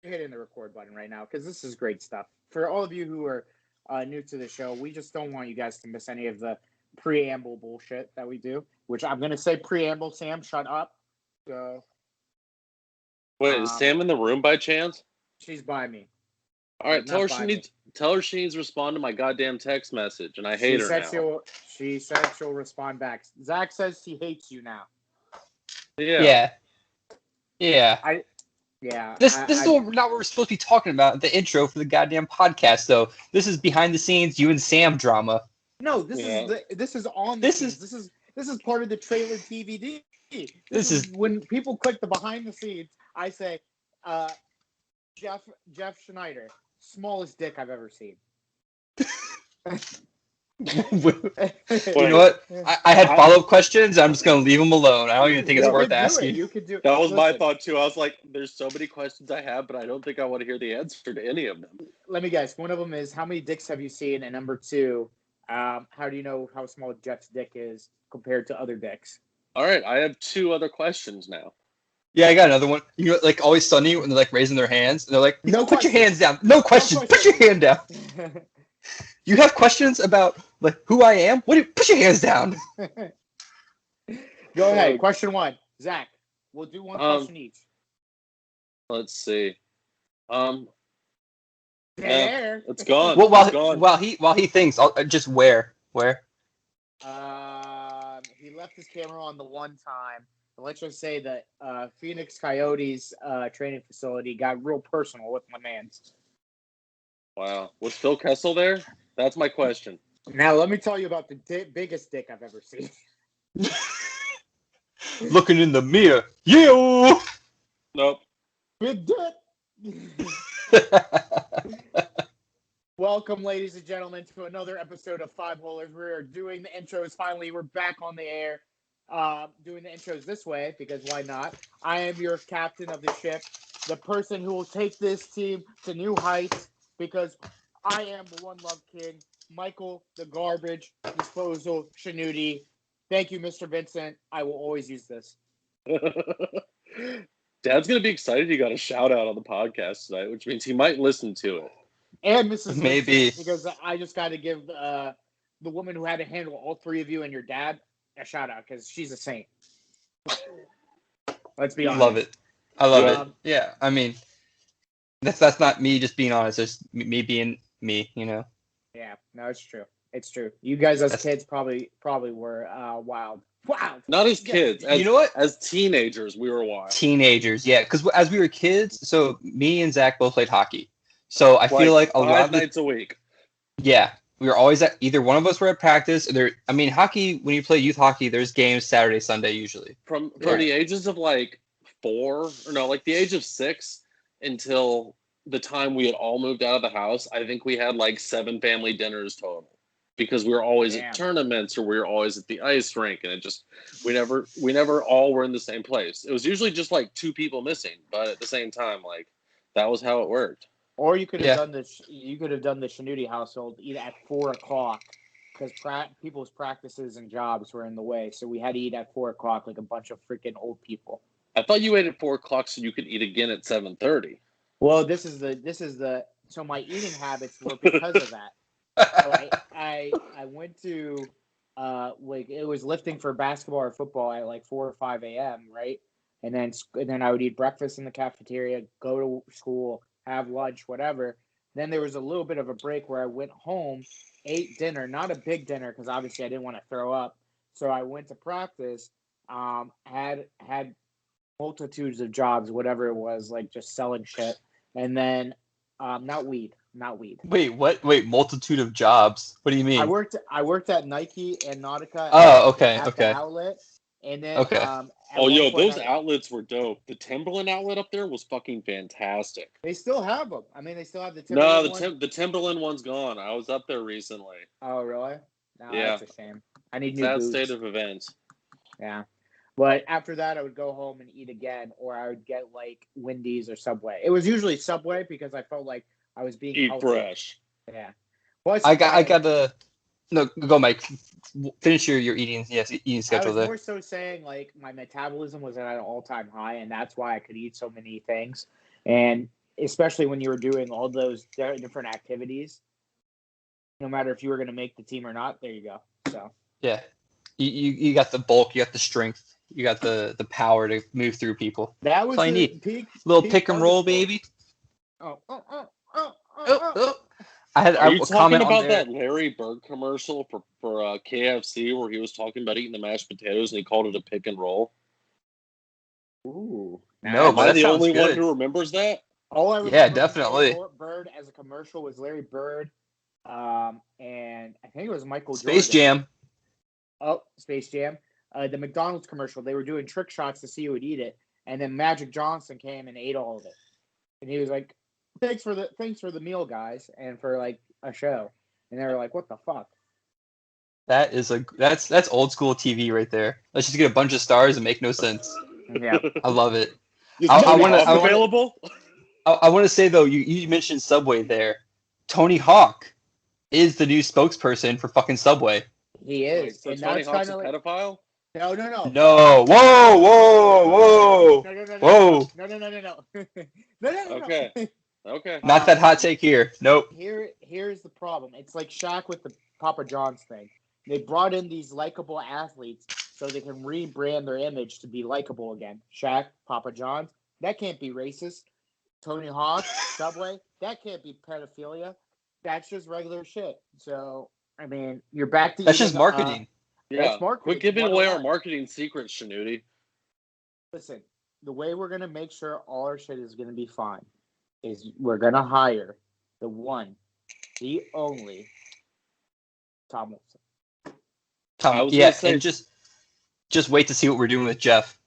hitting the record button right now because this is great stuff. For all of you who are new to the show, we just don't want you guys to miss any of the preamble bullshit that we do, which I'm going to say preamble, Sam, shut up. So, wait, is Sam in the room by chance? She's by me. All right, tell her she needs to respond to my goddamn text message, and I hate her now. She said she'll respond back. Zach says he hates you now. Yeah. This is not what we're supposed to be talking about. The intro for the goddamn podcast, though. This is behind the scenes, you and Sam drama. No, this is on the scenes. This is part of the trailer DVD. This is when people click the behind the scenes. I say, Jeff Schneider, smallest dick I've ever seen. You know what? I had follow-up questions. I'm just going to leave them alone. I don't even think it's worth asking. That was my thought, too. I was like, there's so many questions I have, but I don't think I want to hear the answer to any of them. Let me guess. One of them is, how many dicks have you seen? And number two, how do you know how small Jeff's dick is compared to other dicks? All right. I have two other questions now. Yeah, I got another one. You know, like Always Sunny when they're like raising their hands, and they're like, put your hands down. No questions. Put your hand down. You have questions about like who I am? Put your hands down. Go ahead. Question one, Zach. We'll do one question each. Let's see. There. It's gone. Well, while he thinks, I'll just where. He left his camera on the one time. Let's just say that Phoenix Coyotes training facility got real personal with my mans. Wow. Was Phil Kessel there? That's my question. Now, let me tell you about the biggest dick I've ever seen. Looking in the mirror. Yeah! Nope. Big dick! Welcome, ladies and gentlemen, to another episode of Five Holers. We're doing the intros finally. We're back on the air. Doing the intros this way, because why not? I am your captain of the ship, the person who will take this team to new heights, because I am the One Love King, Michael the Garbage Disposal Shanuti. Thank you, Mr. Vincent. I will always use this. Dad's going to be excited he got a shout out on the podcast tonight, which means he might listen to it. And Mrs. Maybe. Vincent, because I just got to give the woman who had to handle all three of you and your dad a shout out, because she's a saint. Let's be honest. I love it. Yeah, I mean, that's not me just being honest. It's me being me, you know. Yeah, no, it's true. It's true. You guys as kids probably were wild. Wow. Not as kids. You know what? As teenagers, we were wild. Teenagers, yeah. Because as we were kids, so me and Zach both played hockey. So I feel like a lot of nights a week. Yeah. We were always at either one of us were at practice. Hockey, when you play youth hockey, there's games Saturday, Sunday usually. From the ages of like the age of 6 until the time we had all moved out of the house, I think we had like 7 family dinners total. Because we were always at tournaments or we were always at the ice rink, and we never all were in the same place. It was usually just like 2 people missing, but at the same time, like that was how it worked. Or you could have done this. You could have done the Shanuti household eat at 4:00 because people's practices and jobs were in the way. So we had to eat at 4:00 like a bunch of freaking old people. I thought you ate at 4:00 so you could eat again at 7:30. Well, so my eating habits were because of that. So I went to it was lifting for basketball or football at like 4 or 5 a.m. right, and then I would eat breakfast in the cafeteria, go to school, have lunch, whatever. Then there was a little bit of a break where I went home, ate dinner, not a big dinner because obviously I didn't want to throw up. So I went to practice, had multitudes of jobs, whatever it was, like just selling shit. And then not weed. Wait, what? Wait, multitude of jobs. What do you mean? I worked at Nike and Nautica. At the outlet. And then those outlets were dope. The Timberland outlet up there was fucking fantastic. They still have them. I mean, they still have the Timberland one. The Timberland one's gone. I was up there recently. Oh, really? No, yeah. That's a shame. I need new Sad boots. State of events. Yeah. But after that, I would go home and eat again, or I would get like Wendy's or Subway. It was usually Subway because I felt like I was being healthy. Fresh. Yeah. Well, I got the. No, go, Mike. Finish your eating schedule there. I was more so saying like my metabolism was at an all-time high, and that's why I could eat so many things. And especially when you were doing all those different activities. No matter if you were going to make the team or not, there you go. So yeah, you got the bulk, you got the strength, you got the power to move through people. that was That's all you the need. peak. Little peak pick and part roll, of the sport. baby. Oh. Oh. I had Are a you talking comment on about there. that Larry Bird commercial for KFC where he was talking about eating the mashed potatoes and he called it a pick and roll? Ooh. No, Am but I that the sounds only one good. who remembers that? All I Yeah, remember from Larry definitely. Bird as a commercial was Larry Bird, and I think it was Michael Space Jordan. Jam. Oh, Space Jam. The McDonald's commercial. They were doing trick shots to see who would eat it, and then Magic Johnson came and ate all of it, and he was like, "Thanks for the meal, guys, and for like a show." And they were like, "What the fuck?" That's old school TV right there. Let's just get a bunch of stars and make no sense. Yeah. I love it. Is I Tony wanna- Hawk I wanna- available? I want to say though, you mentioned Subway there. Tony Hawk is the new spokesperson for fucking Subway. He Wait, is, so and Tony that's Hawk's kind a of like pedophile? no. No, whoa. No. Okay. Okay. Not that hot take here. Nope. Here's the problem. It's like Shaq with the Papa John's thing. They brought in these likable athletes so they can rebrand their image to be likable again. Shaq, Papa John's, that can't be racist. Tony Hawk, Subway, that can't be pedophilia. That's just regular shit. So, I mean, you're back to That's eating, just marketing. Yeah. That's marketing. Quit giving away our 101. marketing secrets, Shanuti. Listen, the way we're going to make sure all our shit is going to be fine is we're going to hire the one, the only Tom Wilson. I was Yeah, gonna say- and just wait to see what we're doing with Jeff.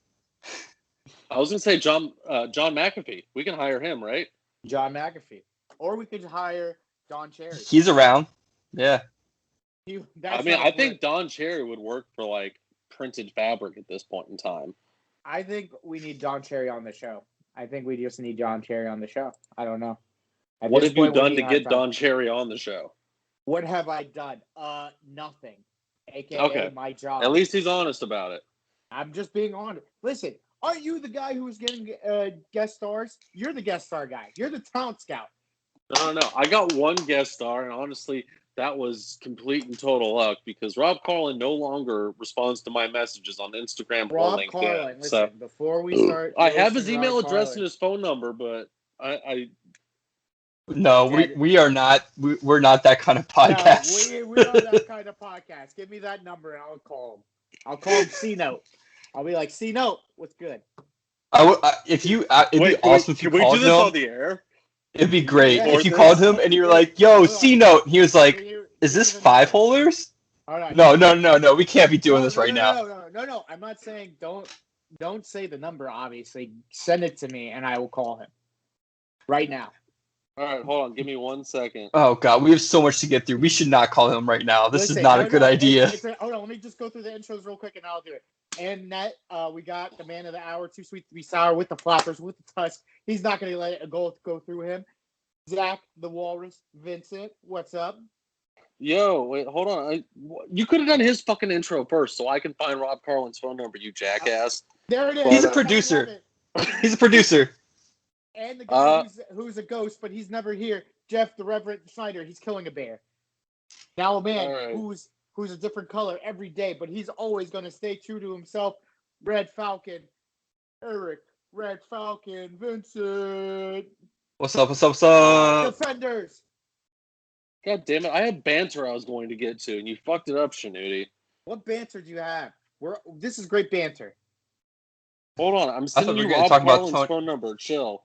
I was going to say John McAfee. We can hire him, right? John McAfee. Or we could hire Don Cherry. He's around. Yeah. I think Don Cherry would work for like printed fabric at this point in time. I think we need Don Cherry on the show. I think we just need Don Cherry on the show. I don't know. What have you done to get Don Cherry on the show? What have I done? Nothing. AKA Okay. my job. At least he's honest about it. I'm just being honest. Listen, aren't you the guy who's getting guest stars? You're the guest star guy. You're the talent scout. No. I got one guest star, and honestly, that was complete and total luck because Rob Carlin no longer responds to my messages on Instagram or LinkedIn. Carlin, listen, so before we start, I have his email address and his phone number, but No, we are not. We're not that kind of podcast. No, we are that kind of podcast. Give me that number and I'll call him. I'll call him C Note. I'll be like, C Note, what's good? It'd be awesome if you can we called do this him. on the air? It'd be great Yeah, if you called him and you were like, "Yo, C Note." He was like, "Is this 5 Holers?" All right. No. We can't be doing this right now. No. I'm not saying don't say the number. Obviously, send it to me and I will call him right now. All right, hold on. Give me 1 second. Oh God, we have so much to get through. We should not call him right now. This is not a good idea. Hold on, let me just go through the intros real quick and I'll do it. And net, we got the man of the hour, too sweet to be sour, with the flappers, with the tusk. He's not going to let it go through him. Zach, the Walrus, Vincent, what's up? Yo, wait, hold on. You could have done his fucking intro first, so I can find Rob Carlin's phone number. You jackass. There it is. He's a producer. He's a producer. And the guy who's a ghost, but he's never here, Jeff, the Reverend Schneider. He's killing a bear. Now a man who's a different color every day, but he's always going to stay true to himself. Red Falcon, Eric, Red Falcon, Vincent. What's up? Defenders. God damn it. I had banter I was going to get to, and you fucked it up, Shanuti. What banter do you have? This is great banter. Hold on. I'm sending you Rob Carlin's phone number. Chill.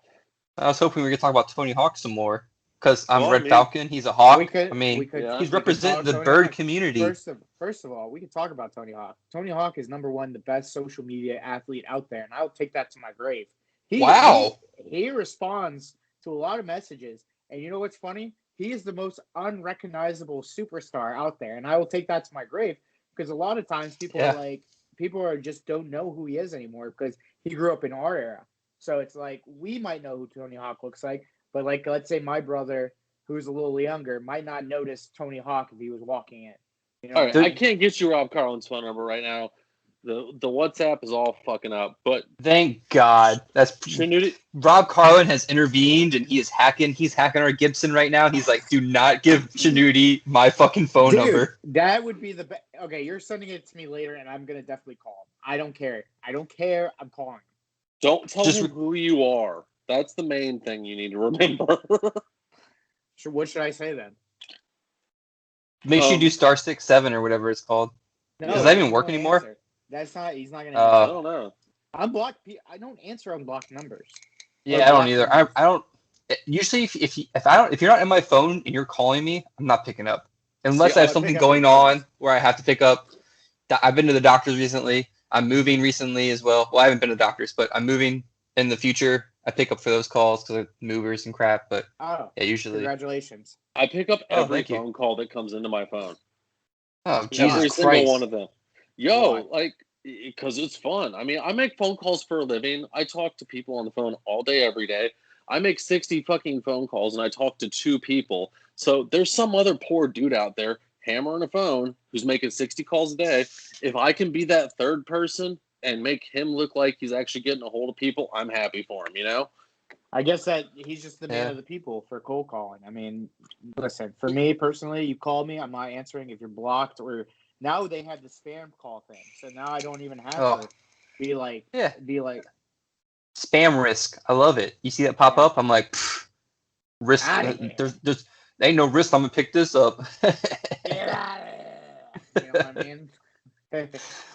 I was hoping we could talk about Tony Hawk some more. Because I'm Red Falcon, he's a Hawk. He's representing the bird community. First of all, we could talk about Tony Hawk. Tony Hawk is number one, the best social media athlete out there, and I'll take that to my grave. He responds to a lot of messages, and you know what's funny? He is the most unrecognizable superstar out there, and I will take that to my grave because a lot of times people are just don't know who he is anymore because he grew up in our era. So it's like we might know who Tony Hawk looks like. But, like, let's say my brother, who's a little younger, might not notice Tony Hawk if he was walking in. You know? All right, I can't get you Rob Carlin's phone number right now. The WhatsApp is all fucking up, but Thank God. Rob Carlin has intervened, and he's hacking our Gibson right now. He's like, do not give Shanuti my fucking phone number. That would be the best. Okay, you're sending it to me later, and I'm gonna definitely call him. I don't care. I'm calling him. Don't tell him who you are. That's the main thing you need to remember. Sure. What should I say then? Make sure you do *67 or whatever it's called. No, does that even work anymore? Answer. That's not. He's not gonna. Answer. I don't know. Unblocked. I don't answer unblocked numbers. Yeah, I don't either. I don't. Usually, if you're not in my phone and you're calling me, I'm not picking up unless I have something going on where I have to pick up. I've been to the doctors recently. I'm moving recently as well. Well, I haven't been to the doctors, but I'm moving in the future. I pick up for those calls because of movers and crap. But yeah, usually. Congratulations. I pick up every phone call that comes into my phone. Oh, Jesus every Christ. Single one of them. Because it's fun. I mean, I make phone calls for a living. I talk to people on the phone all day, every day. I make 60 fucking phone calls and I talk to 2 people. So there's some other poor dude out there hammering a phone who's making 60 calls a day. If I can be that third person and make him look like he's actually getting a hold of people, I'm happy for him, you know? I guess that he's just the man of the people for cold calling. I mean, listen, for me personally, you call me, I'm not answering if you're blocked or now they have the spam call thing. So now I don't even have to be like spam risk. I love it. You see that pop up? I'm like, risk. There's ain't no risk. I'm gonna pick this up. Get out of here. You know what I mean?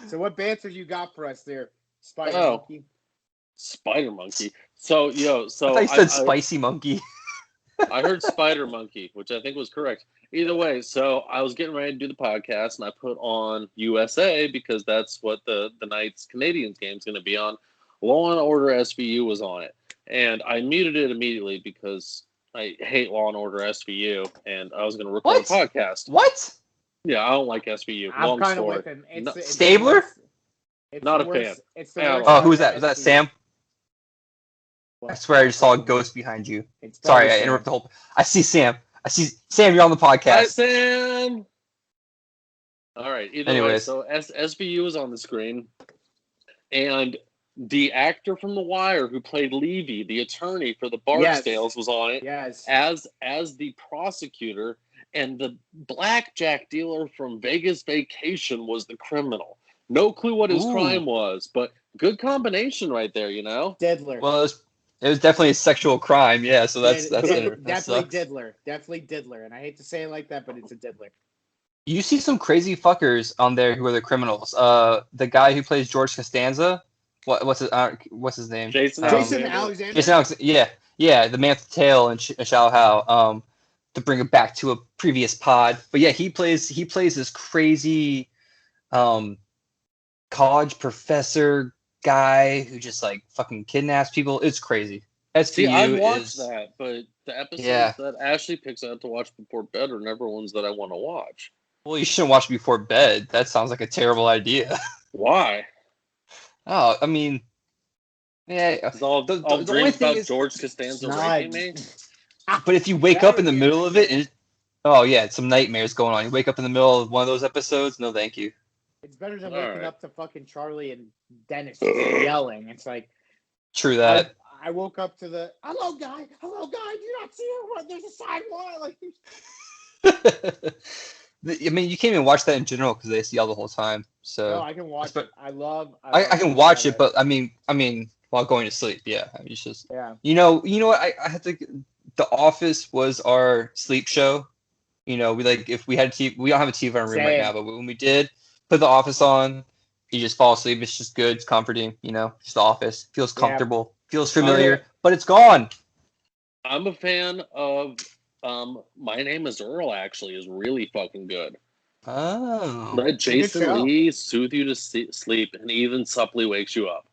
So what banter you got for us there, Spider Monkey? Spider Monkey. So I thought you said Spicy Monkey. I heard Spider Monkey, which I think was correct. Either way, so I was getting ready to do the podcast, and I put on USA because that's what the night's Canadians game is going to be on. Law and Order SVU was on it, and I muted it immediately because I hate Law and Order SVU, and I was going to record a podcast. What? Yeah, I don't like SVU. I'm kind of with him. Stabler? Not a fan. It's the worst. Oh, who's that? Was that Sam? I swear I just saw a ghost behind you. Sorry, I interrupted the whole. I see Sam. Sam, you're on the podcast. Hi, Sam. All right. Anyway, so SVU is on the screen, and the actor from The Wire who played Levy, the attorney for the Barksdales, was on it as the prosecutor, and the blackjack dealer from Vegas Vacation was the criminal. No clue what his crime was, but good combination right there, you know? Diddler. Well, it was definitely a sexual crime, yeah. So that's definitely diddler, and I hate to say it like that, but it's a diddler. You see some crazy fuckers on there who are the criminals. The guy who plays George Costanza, what's his name? Jason Alexander. Jason Alexander. Yeah, the man with the tail and Shao Hao. To bring it back to a previous pod, but yeah, he plays this crazy, college professor guy who just like fucking kidnaps people. It's crazy. See, I watched that, but the episodes that Ashley picks out to watch before bed are never ones that I want to watch. Well, you shouldn't watch it before bed. That sounds like a terrible idea. Why? Oh, I mean, yeah. The only thing is George Costanza raping me. But if you wake up in the middle of it, and some nightmares going on. You wake up in the middle of one of those episodes. No, thank you. It's better than waking up to fucking Charlie and Dennis yelling. It's like true that. I woke up to the hello guy. Do you not see her? There's a sidewalk. I mean, you can't even watch that in general because they yell the whole time. So no, I can watch it. I can watch it, but I mean, while going to sleep, yeah. I mean, it's just You know what? I had to. The Office was our sleep show. You know, if we had a TV, we don't have a TV in our room right now, but when we did put The Office on, you just fall asleep. It's just good. It's comforting. You know, just The Office. Feels comfortable. Feels familiar, but it's gone. I'm a fan of My Name is Earl, actually, is really fucking good. Oh. Let Jason Lee soothe you to sleep and even subtly wakes you up.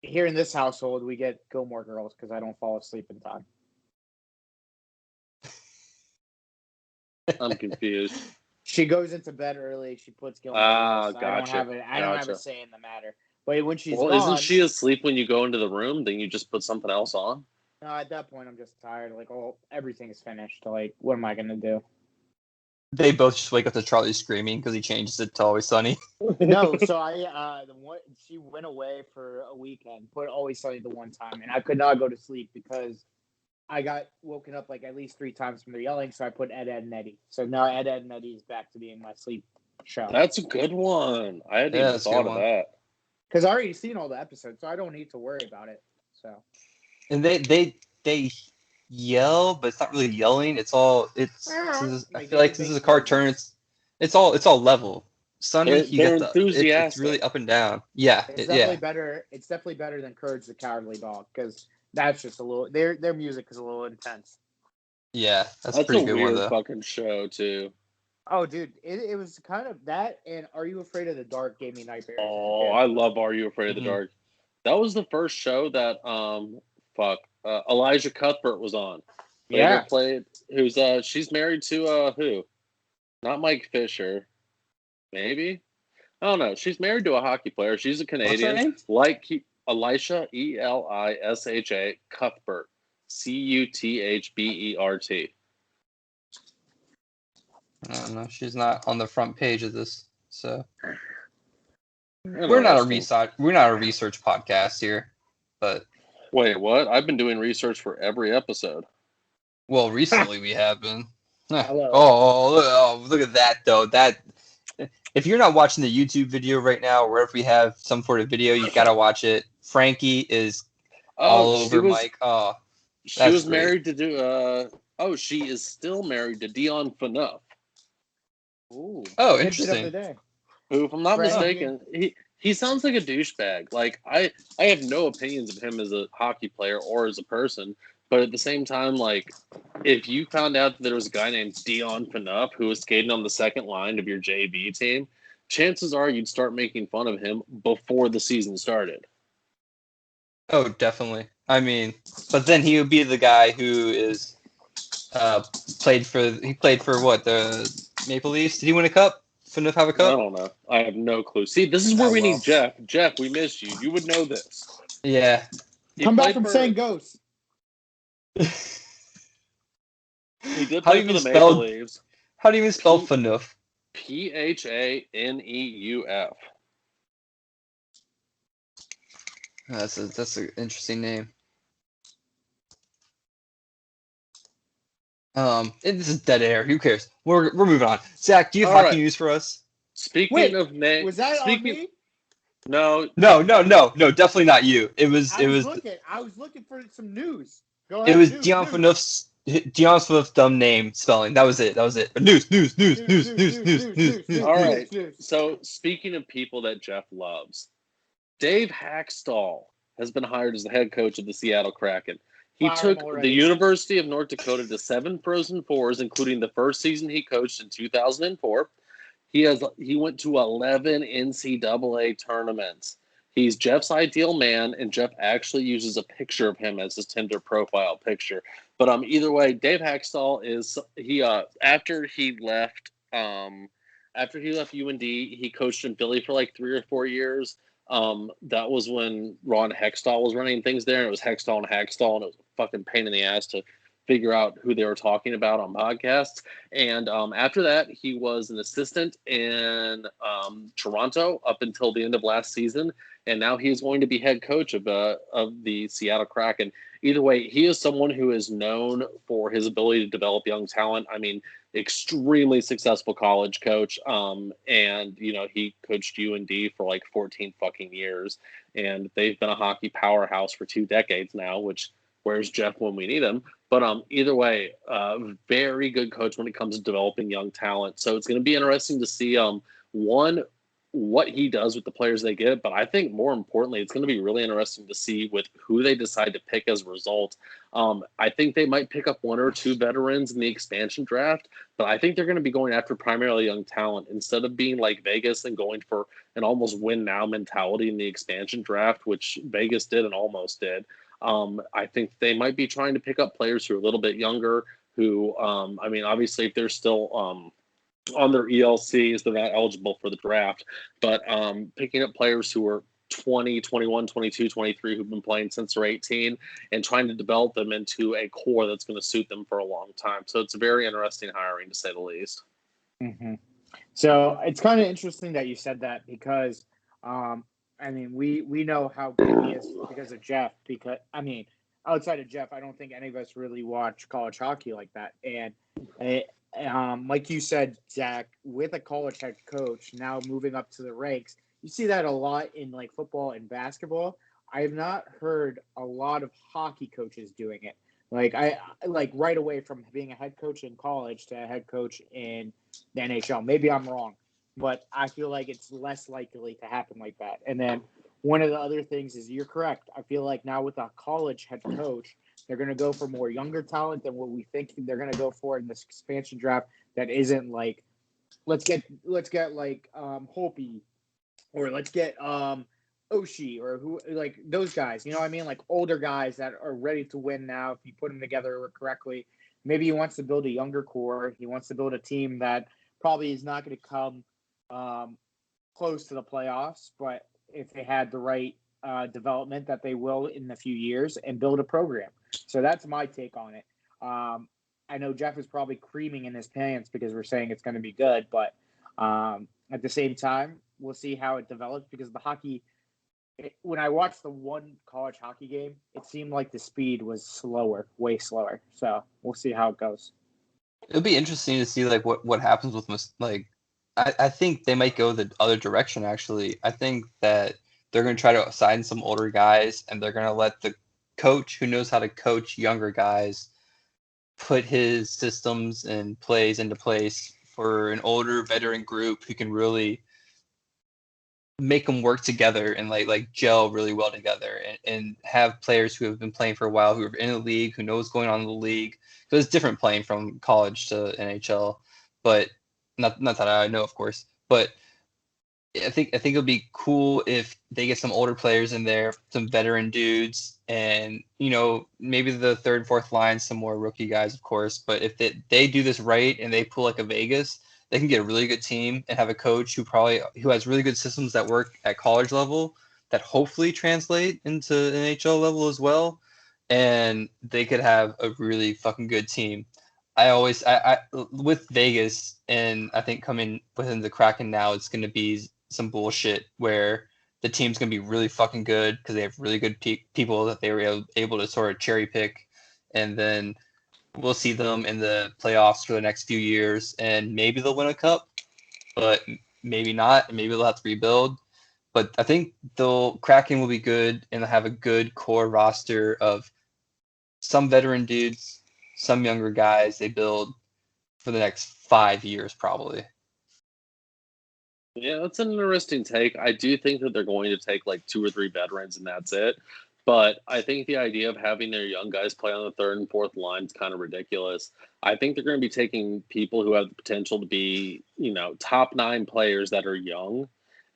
Here in this household, we get Gilmore Girls because I don't fall asleep in time. I'm confused. She goes into bed early. She puts Gilmore Girls. Gotcha. I don't have a say in the matter. But when she's gone, isn't she asleep when you go into the room? Then you just put something else on? No, at that point, I'm just tired. Like, everything is finished. Like, what am I going to do? They both just wake up to Charlie screaming because he changes it to Always Sunny. No, so she went away for a weekend, put Always Sunny the one time, and I could not go to sleep because I got woken up like at least 3 times from their yelling. So I put Ed, Ed, and Eddie. So now Ed, Ed, and Eddie is back to being my sleep show. That's a good one. I hadn't even thought of that. Because I already seen all the episodes, so I don't need to worry about it. So. And they yell, but it's not really yelling. I feel like this is a cartoon. It's all level. Sunny, they're enthusiastic. It's really up and down. Yeah, it's definitely better. It's definitely better than Courage the Cowardly Dog because that's just a little. Their music is a little intense. Yeah, that's a pretty good one though. Fucking show too. Oh, dude, it was kind of that, and Are You Afraid of the Dark gave me nightmares. Oh, I love Are You Afraid of the Dark? That was the first show that Elijah Cuthbert was on. Yeah, she's married to who? Not Mike Fisher. Maybe? I don't know. She's married to a hockey player. She's a Canadian. What's her name? Elisha, Elisha Cuthbert. Cuthbert. I don't know. She's not on the front page of this, so we're not a research podcast here. But wait, what? I've been doing research for every episode. Well, recently we have been. Look at that though. That if you're not watching the YouTube video right now, or wherever we have some sort of video, you gotta watch it. Frankie is all over Mike. Oh, she was married to she is still married to Dion Phaneuf. Ooh. Oh, interesting. Who, if I'm not mistaken, he sounds like a douchebag. Like I have no opinions of him as a hockey player or as a person, but at the same time, like if you found out that there was a guy named Dion Phaneuf who was skating on the second line of your JV team, chances are you'd start making fun of him before the season started. Oh, definitely. I mean, but then he would be the guy who is played for what, the Maple Leafs? Did he win a cup? Phaneuf have a cup? I don't know. I have no clue. See, this is where we need Jeff. Jeff, we missed you. You would know this. Yeah. Come back from saying ghosts. He did play for the Maple Leafs. How do you even spell Phaneuf? Phaneuf. That's an interesting name. This is dead air. Who cares? We're moving on. Zach, do you have hockey news for us? Speaking of names, was that on me? No, definitely not you. I was looking for some news. Go ahead. It was Dion Phaneuf's dumb name spelling. That was it. News. All right. So speaking of people that Jeff loves, Dave Hackstall has been hired as the head coach of the Seattle Kraken. He took the University of North Dakota to 7 Frozen Fours, including the first season he coached in 2004. He went to 11 NCAA tournaments. He's Jeff's ideal man, and Jeff actually uses a picture of him as his Tinder profile picture. But either way, Dave Hackstall is after he left UND, he coached in Philly for like 3 or 4 years. That was when Ron Hextall was running things there, and it was Hextall, and it was a fucking pain in the ass to figure out who they were talking about on podcasts. And after that, he was an assistant in Toronto up until the end of last season, and now he is going to be head coach of the Seattle Kraken. Either way, he is someone who is known for his ability to develop young talent. I mean, extremely successful college coach. And, he coached UND for like 14 fucking years. And they've been a hockey powerhouse for 2 decades now, which where's Jeff when we need him? But either way, very good coach when it comes to developing young talent. So it's going to be interesting to see, what he does with the players they get. But I think more importantly, it's going to be really interesting to see with who they decide to pick as a result. I think they might pick up 1 or 2 veterans in the expansion draft, but I think they're going to be going after primarily young talent instead of being like Vegas and going for an almost win now mentality in the expansion draft, which Vegas did and almost did. I think they might be trying to pick up players who are a little bit younger who, obviously if they're still, on their ELCs, they're not eligible for the draft, but picking up players who are 20, 21, 22, 23 who've been playing since they're 18 and trying to develop them into a core that's going to suit them for a long time. So it's a very interesting hiring, to say the least. Mm-hmm. So it's kind of interesting that you said that because, I mean, we know how good he is because of Jeff. Because I mean, outside of Jeff, I don't think any of us really watch college hockey like that. And like you said, Zach, with a college head coach now moving up to the ranks, you see that a lot in like football and basketball. I have not heard a lot of hockey coaches doing it. Like I like right away from being a head coach in college to a head coach in the NHL. Maybe I'm wrong, but I feel like it's less likely to happen like that. And then one of the other things is you're correct. I feel like now with a college head coach, they're going to go for more younger talent than what we think they're going to go for in this expansion draft. That isn't like let's get like Holpe or let's get Oshie or who like those guys. You know what I mean? Like older guys that are ready to win now if you put them together correctly. Maybe he wants to build a younger core. He wants to build a team that probably is not going to come close to the playoffs, but if they had the right development that they will in a few years and build a program. So that's my take on it. I know Jeff is probably creaming in his pants because we're saying it's going to be good, but at the same time, we'll see how it develops because the hockey. When I watched the one college hockey game, it seemed like the speed was slower, way slower. So we'll see how it goes. It'll be interesting to see like what happens with like. I think they might go the other direction. Actually, I think that they're going to try to sign some older guys, and they're going to let the coach who knows how to coach younger guys put his systems and plays into place for an older veteran group who can really make them work together and like gel really well together and have players who have been playing for a while, who are in the league, who know what's going on in the league. So it's different playing from college to NHL, but not that I know, of course. But I think it'll be cool if they get some older players in there, some veteran dudes, and maybe the third, fourth line, some more rookie guys, of course. But if they do this right and they pull like a Vegas, they can get a really good team and have a coach who has really good systems that work at college level that hopefully translate into NHL level as well, and they could have a really fucking good team. I with Vegas, and I think coming within the Kraken now, it's going to be some bullshit where the team's going to be really fucking good because they have really good people that they were able to sort of cherry pick, and then we'll see them in the playoffs for the next few years, and maybe they'll win a cup, but maybe not, and maybe they'll have to rebuild. But I think the Kraken will be good, and they'll have a good core roster of some veteran dudes, some younger guys they build for the next 5 years probably. Yeah, that's an interesting take. I do think that they're going to take like 2 or 3 veterans and that's it. But I think the idea of having their young guys play on the third and fourth line is kind of ridiculous. I think they're going to be taking people who have the potential to be, top 9 players that are young,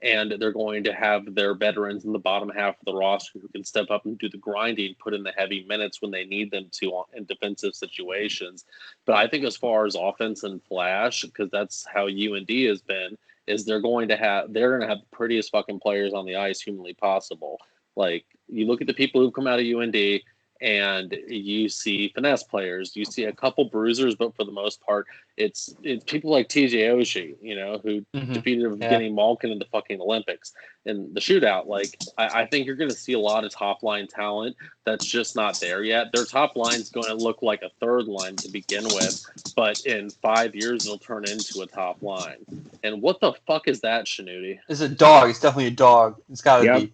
and they're going to have their veterans in the bottom half of the roster who can step up and do the grinding, put in the heavy minutes when they need them to in defensive situations. But I think as far as offense and flash, because that's how UND has been, is they're going to have the prettiest fucking players on the ice humanly possible. Like, you look at the people who've come out of UND and you see finesse players, you see a couple bruisers, but for the most part, it's people like TJ Oshie, who defeated Evgeny Malkin in the fucking Olympics in the shootout. Like, I think you're going to see a lot of top line talent that's just not there yet. Their top line's going to look like a third line to begin with, but in 5 years, it'll turn into a top line. And what the fuck is that, Shanuti? It's a dog. It's definitely a dog. It's got to be.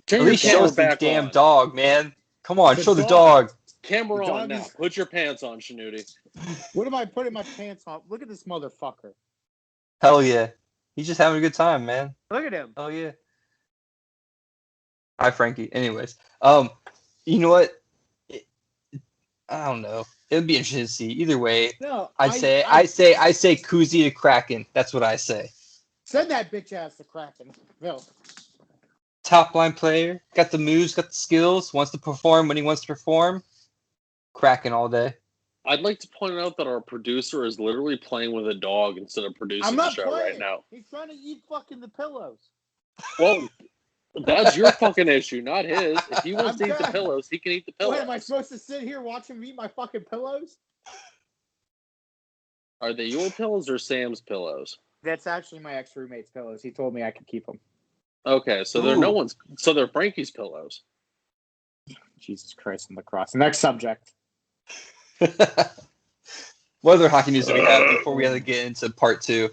Turn At your least show us the back damn on. dog, man. Come on, It's a show the dog. dog. Camera on now. Put your pants on, Shanuti. What am I putting my pants on? Look at this motherfucker. Hell yeah. He's just having a good time, man. Look at him. Oh yeah. Hi, Frankie. Anyways, you know what? I don't know. It would be interesting to see. Either way, No, I say Kuzi to Kraken. That's what I say. Send that bitch ass to Kraken. Bill. Top line player, got the moves, got the skills, wants to perform when he wants to perform. Kraken all day. I'd like to point out that our producer is literally playing with a dog instead of producing the show right now. He's trying to eat fucking the pillows. Well, that's your fucking issue, not his. If he wants to eat the pillows, he can eat the pillows. What, am I supposed to sit here watching him eat my fucking pillows? Are they your pillows or Sam's pillows? That's actually my ex-roommate's pillows. He told me I could keep them. Okay, so they're no one's. So they're Frankie's pillows. Jesus Christ on the cross. Next subject. What other hockey news do we have before we have to get into part 2?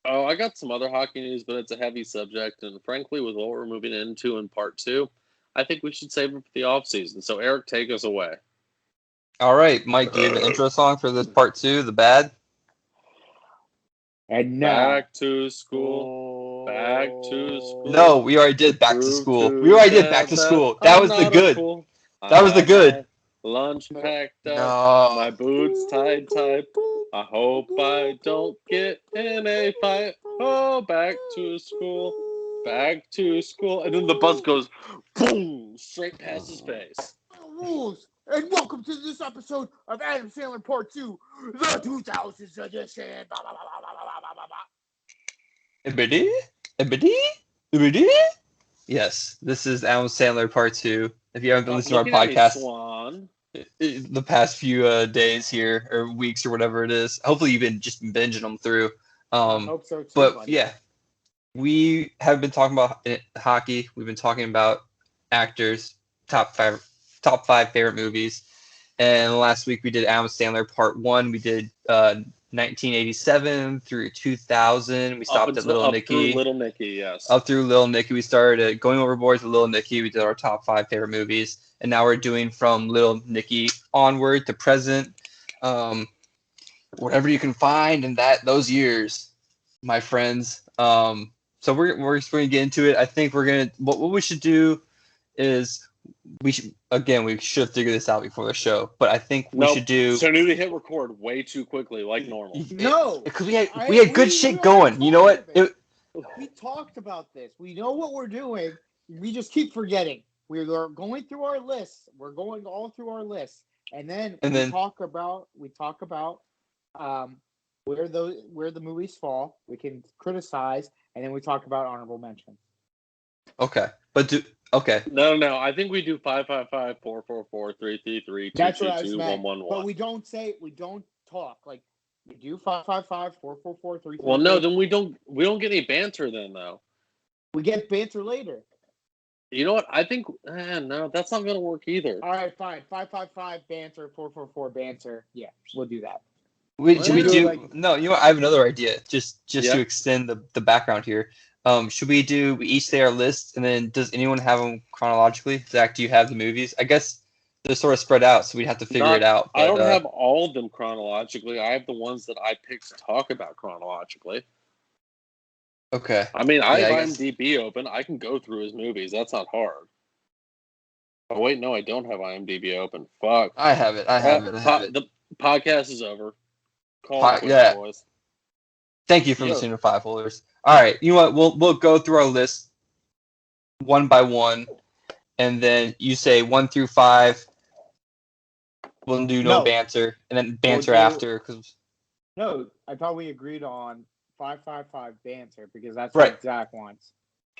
Oh, I got some other hockey news, but it's a heavy subject, and frankly, with what we're moving into in part 2, I think we should save it for the off season. So, Eric, take us away. All right, Mike, do you have an intro song for this part 2, the bad? And now, back to school. Back to school. No, we already did back to school. We already did back to school. That was the good. That was the good. Lunch packed up. No. My boots tied tight. I hope I don't get in a fight. Oh, back to school. Back to school. And then the bus goes boom straight past his face. Rules. And welcome to this episode of Adam Sandler Part 2, the 2000s edition. Yes, this is Adam Sandler Part 2. If you haven't been listening to our podcast the past few days here, or weeks, or whatever it is, hopefully you've been just binging them through. I hope so too, but buddy. yeah, we have been talking about hockey. We've been talking about actors, top five favorite movies. And last week we did Adam Sandler Part 1. We did 1987 through 2000. We stopped at Little Nicky. Little Nicky, yes. Up through Little Nicky. We started Going Overboard with Little Nicky. We did our top 5 favorite movies. And now we're doing from Little Nicky onward to present. Whatever you can find in those years, my friends. So we're going to get into it. I think we're going to... What we should do is... We should figure this out before the show, but I think we should do. So I knew to hit record way too quickly, like normal. No, because we had good shit going. You know what? We talked about this. We know what we're doing. We just keep forgetting. We're going through our lists. We're going all through our lists, and then we talk about where the movies fall. We can criticize, and then we talk about honorable mention. Okay, Okay. No. I think we do 555 444 333 222 111. But we don't talk like we do 555 444 333. Well, no, then we don't get any banter then though. We get banter later. You know what? I think no, that's not going to work either. All right, fine. 555 banter, 444 banter. Yeah, we'll do that. No, you know what? I have another idea. Just to extend the background here. Should we each say our list, and then does anyone have them chronologically? Zach, do you have the movies? I guess they're sort of spread out, so we'd have to figure it out. But, I don't have all of them chronologically. I have the ones that I picked to talk about chronologically. Okay. I mean, I have IMDb open. I can go through his movies. That's not hard. Oh, wait, no, I don't have IMDb open. Fuck. I have it. The podcast is over. Call it boys. Thank you for listening to Five Holers. All right, you know what? We'll go through our list one by one, and then you say 1 through 5. We'll do no banter, and then banter after. No, I thought we agreed on 555 banter because that's what Zach wants.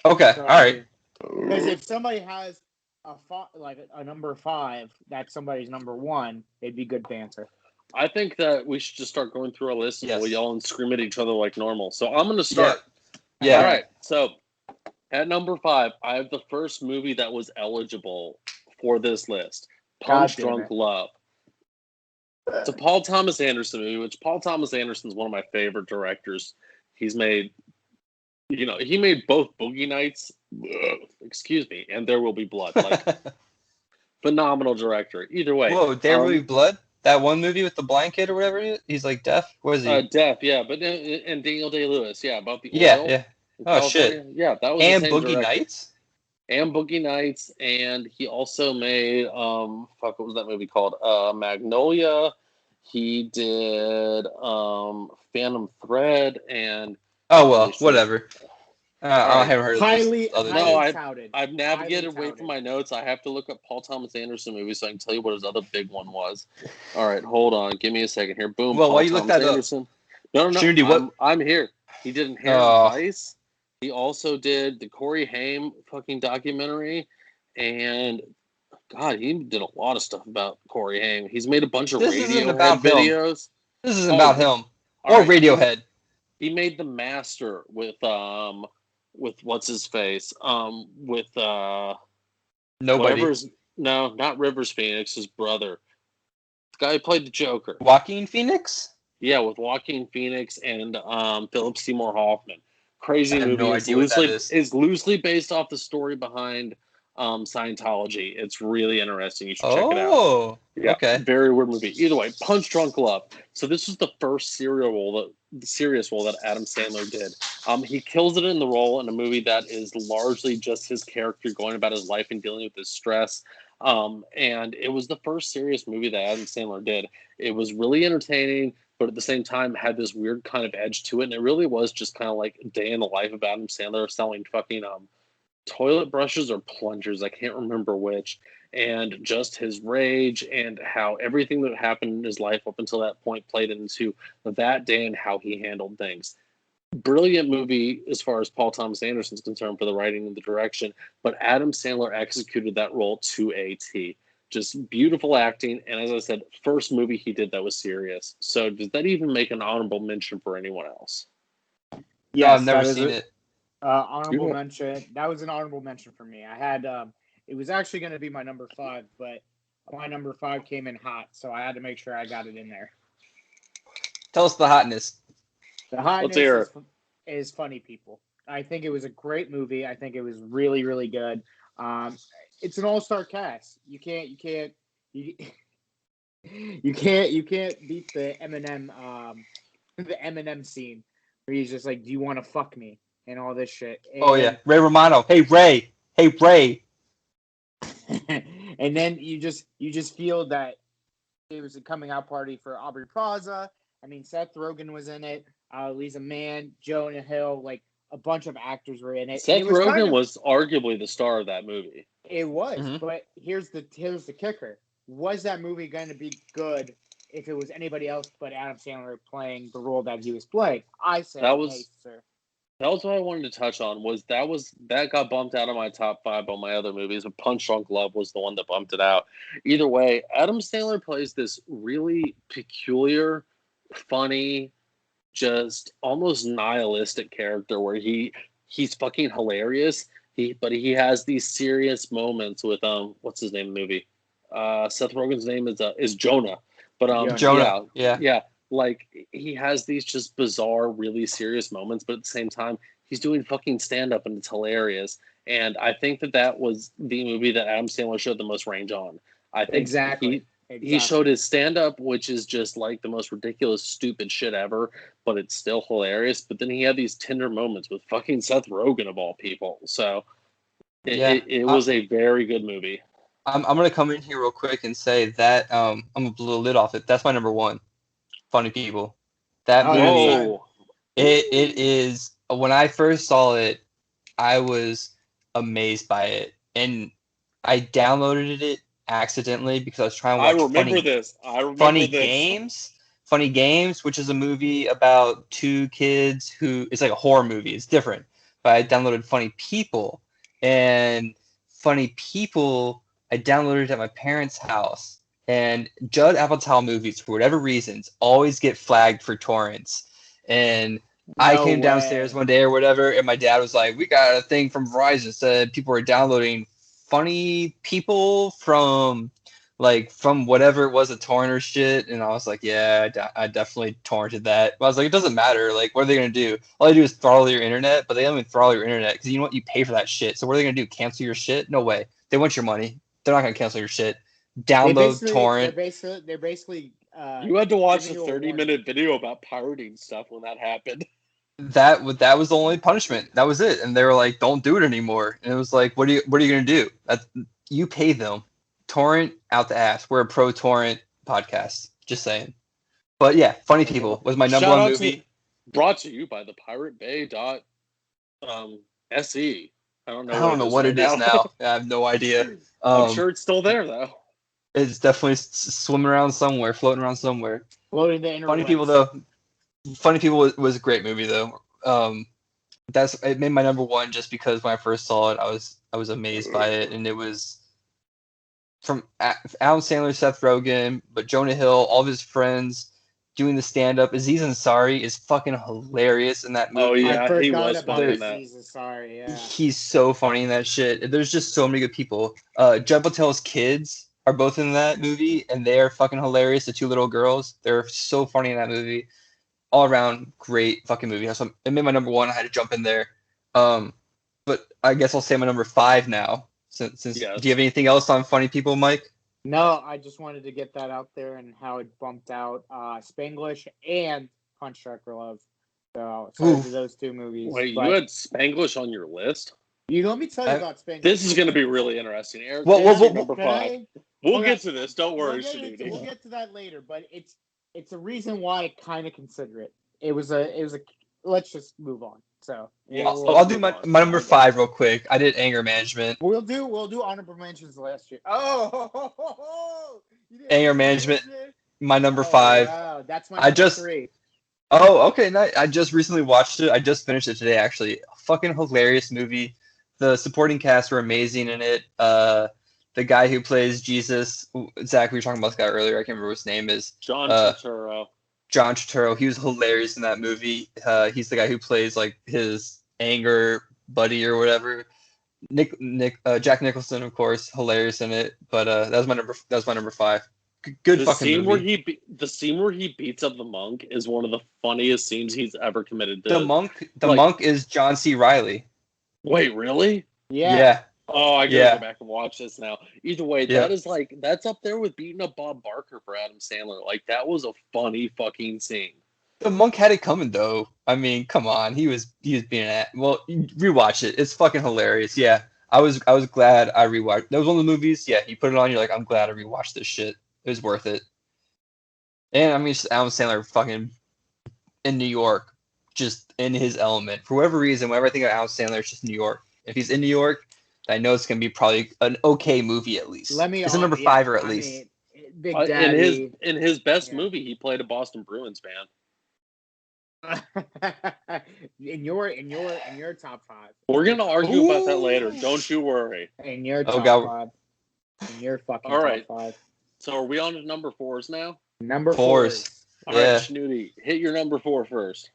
Okay, so, all right. Because if somebody has a number 5, that's somebody's number 1. It'd be good banter. I think that we should just start going through our list and we'll yell and scream at each other like normal. So I'm going to start. Yeah. All right. So at number 5, I have the first movie that was eligible for this list. Punch Drunk Love. It's a Paul Thomas Anderson movie, which Paul Thomas Anderson is one of my favorite directors. He's made, he made both Boogie Nights, and There Will Be Blood. Like, phenomenal director. Either way. Whoa, There Will Be Blood? That one movie with the blind kid or whatever, he's like deaf. What is he? Deaf, yeah. But and Daniel Day-Lewis, about the oil. Yeah. Oh shit. Yeah, that was and the same Boogie director. Nights. And Boogie Nights, and he also made what was that movie called? Magnolia. He did Phantom Thread and. Oh well, whatever. I haven't heard of this other I've navigated away from my notes. I have to look up Paul Thomas Anderson movies so I can tell you what his other big one was. All right, hold on. Give me a second here. Boom. Well, while you look that up. No. I'm here. He did Inherent Vice. He also did the Corey Haim fucking documentary. And, God, he did a lot of stuff about Corey Haim. He's made a bunch of Radiohead videos. This isn't about him. Or Radiohead. He made The Master with what's his face? With Nobody. No, not Rivers Phoenix, his brother. The guy who played the Joker. Joaquin Phoenix? Yeah, with Joaquin Phoenix and Philip Seymour Hoffman. Crazy movie. No idea what that is. It's loosely based off the story behind Scientology. It's really interesting. You should check it out. Oh, Yeah, okay. Very weird movie. Either way, Punch Drunk Love. So this was the first serious role that Adam Sandler did. He kills it in the role in a movie that is largely just his character going about his life and dealing with his stress. And it was the first serious movie that Adam Sandler did. It was really entertaining, but at the same time had this weird kind of edge to it. And it really was just kind of like a day in the life of Adam Sandler selling fucking toilet brushes or plungers. I can't remember which. And just his rage and how everything that happened in his life up until that point played into that day and how he handled things. Brilliant movie as far as Paul Thomas Anderson's concerned for the writing and the direction, but Adam Sandler executed that role to a T. Just beautiful acting, and as I said, first movie he did that was serious. So does that even make an honorable mention for anyone else? Yeah, I've never seen it. Honorable mention. That was an honorable mention for me. I had it was actually going to be my number 5, but my number 5 came in hot, so I had to make sure I got it in there. Tell us the hotness. The hotness is Funny People. I think it was a great movie. I think it was really, really good. It's an all-star cast. You can't beat the Eminem scene where he's just like, "Do you want to fuck me?" and all this shit. And, yeah, Ray Romano. Hey Ray. And then you just feel that it was a coming out party for Aubrey Plaza. I mean, Seth Rogen was in it. Lisa Mann, Jonah Hill, like a bunch of actors were in it. Seth Rogen was arguably the star of that movie. It was, but here's the kicker: was that movie going to be good if it was anybody else but Adam Sandler playing the role that he was playing? I said, hey, sir. That was what I wanted to touch on. That got bumped out of my top 5 on my other movies, but Punch Drunk Love was the one that bumped it out. Either way, Adam Sandler plays this really peculiar, funny, just almost nihilistic character where he's fucking hilarious. But he has these serious moments with what's his name in the movie? Seth Rogen's name is Jonah. But Jonah. Yeah. Like, he has these just bizarre, really serious moments, but at the same time, he's doing fucking stand-up, and it's hilarious. And I think that was the movie that Adam Sandler showed the most range on. I think exactly. He showed his stand-up, which is just like the most ridiculous, stupid shit ever, but it's still hilarious. But then he had these tender moments with fucking Seth Rogen, of all people. So it was a very good movie. I'm going to come in here real quick and say that I'm going to blow the lid off it. That's my number 1. Funny People. That movie, it is, when I first saw it, I was amazed by it. And I downloaded it accidentally because I was trying to watch Funny Games, which is a movie about 2 kids who, it's like a horror movie. It's different. But I downloaded Funny People. And Funny People, I downloaded it at my parents' house. And Judd Apatow movies, for whatever reasons, always get flagged for torrents. And I came downstairs one day or whatever, and my dad was like, "We got a thing from Verizon said people were downloading Funny People from whatever it was, a torrent or shit." And I was like, "Yeah, I definitely torrented that." But I was like, "It doesn't matter. Like, what are they gonna do? All they do is throttle your internet, but they don't even throttle your internet because you know what? You pay for that shit. So what are they gonna do? Cancel your shit? No way. They want your money. They're not gonna cancel your shit." Download torrent. They're basically. You had to watch a 30-minute video about pirating stuff when that happened. That was the only punishment. That was it. And they were like, "Don't do it anymore." And it was like, "What are you gonna do? You pay them. Torrent out the ass. We're a pro torrent podcast. Just saying." But yeah, Funny People was my number 1 movie. Brought to you by the Pirate Bay SE. I don't know what it is now. I have no idea. I'm sure it's still there though. It's definitely swimming around somewhere, floating around somewhere. Floating the interwebs. Funny People though. Funny People was a great movie though. It made my number 1 just because when I first saw it, I was amazed by it, and it was from Adam Sandler, Seth Rogen, but Jonah Hill, all of his friends doing the stand-up. Aziz Ansari is fucking hilarious in that movie. Oh yeah, I he forgot was about funny in that. Aziz Ansari. Yeah. He's so funny in that shit. There's just so many good people. Judd Patel's kids are both in that movie, and they are fucking hilarious. The two little girls, they're so funny in that movie. All around great fucking movie. So it made my number one. I had to jump in there. But I guess I'll say my number 5 now. Since Yes. Do you have anything else on funny people, Mike? No, I just wanted to get that out there and how it bumped out Spanglish and Punch Drunk Love. So sorry for those two movies. Wait, but you had Spanglish on your list? let me tell you about Spanglish. This is going to be really interesting. Eric, Well, number 5. We'll get to this. Don't worry, Shanudi. We'll get to that later, but it's a reason why I kind of consider it. It was a. Let's just move on. So Yeah, I'll do my number 5 real quick. I did anger management. We'll do honorable mentions last year. Anger management. My number 5. Wow, that's my number 3. Oh, okay. Nice. I just recently watched it. I just finished it today, actually. Fucking hilarious movie. The supporting cast were amazing in it. The guy who plays Jesus, Zach, we were talking about this guy earlier. I can't remember what his name is. John Turturro. John Turturro. He was hilarious in that movie. He's the guy who plays like his anger buddy or whatever. Jack Nicholson, of course, hilarious in it. But that was my number 5. Good fucking movie. The scene where he beats up the monk is one of the funniest scenes he's ever committed to. The monk is John C. Reilly. Wait, really? Yeah. Oh, I gotta go back and watch this now. Either way, that's up there with beating up Bob Barker for Adam Sandler. Like, that was a funny fucking scene. The monk had it coming though. I mean, come on, he was being rewatch it. It's fucking hilarious. Yeah, I was glad I rewatched. That was one of the movies. Yeah, you put it on, you're like, I'm glad I rewatched this shit. It was worth it. And I mean, just Adam Sandler fucking in New York, just in his element. For whatever reason, whenever I think of Adam Sandler, it's just New York. If he's in New York, I know it's gonna be probably an okay movie at least. It's a number 5 or at least. Big Daddy. In his best movie, he played a Boston Bruins fan. in your top 5. We're gonna argue about that later. Don't you worry. In your top 5. In your fucking top 5. So are we on to number 4s now? Number 4s. All right, Schnooty, hit your number 4 first.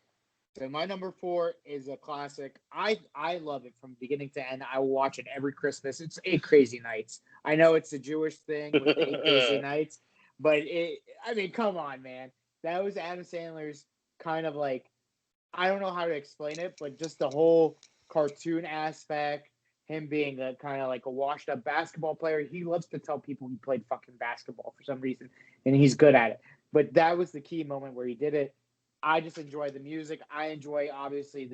So my number 4 is a classic. I love it from beginning to end. I watch it every Christmas. It's 8 Crazy Nights. I know it's a Jewish thing with 8 Crazy Nights, but come on, man. That was Adam Sandler's kind of like, I don't know how to explain it, but just the whole cartoon aspect, him being a kind of like a washed up basketball player. He loves to tell people he played fucking basketball for some reason, and he's good at it. But that was the key moment where he did it. I just enjoy the music. I enjoy, obviously,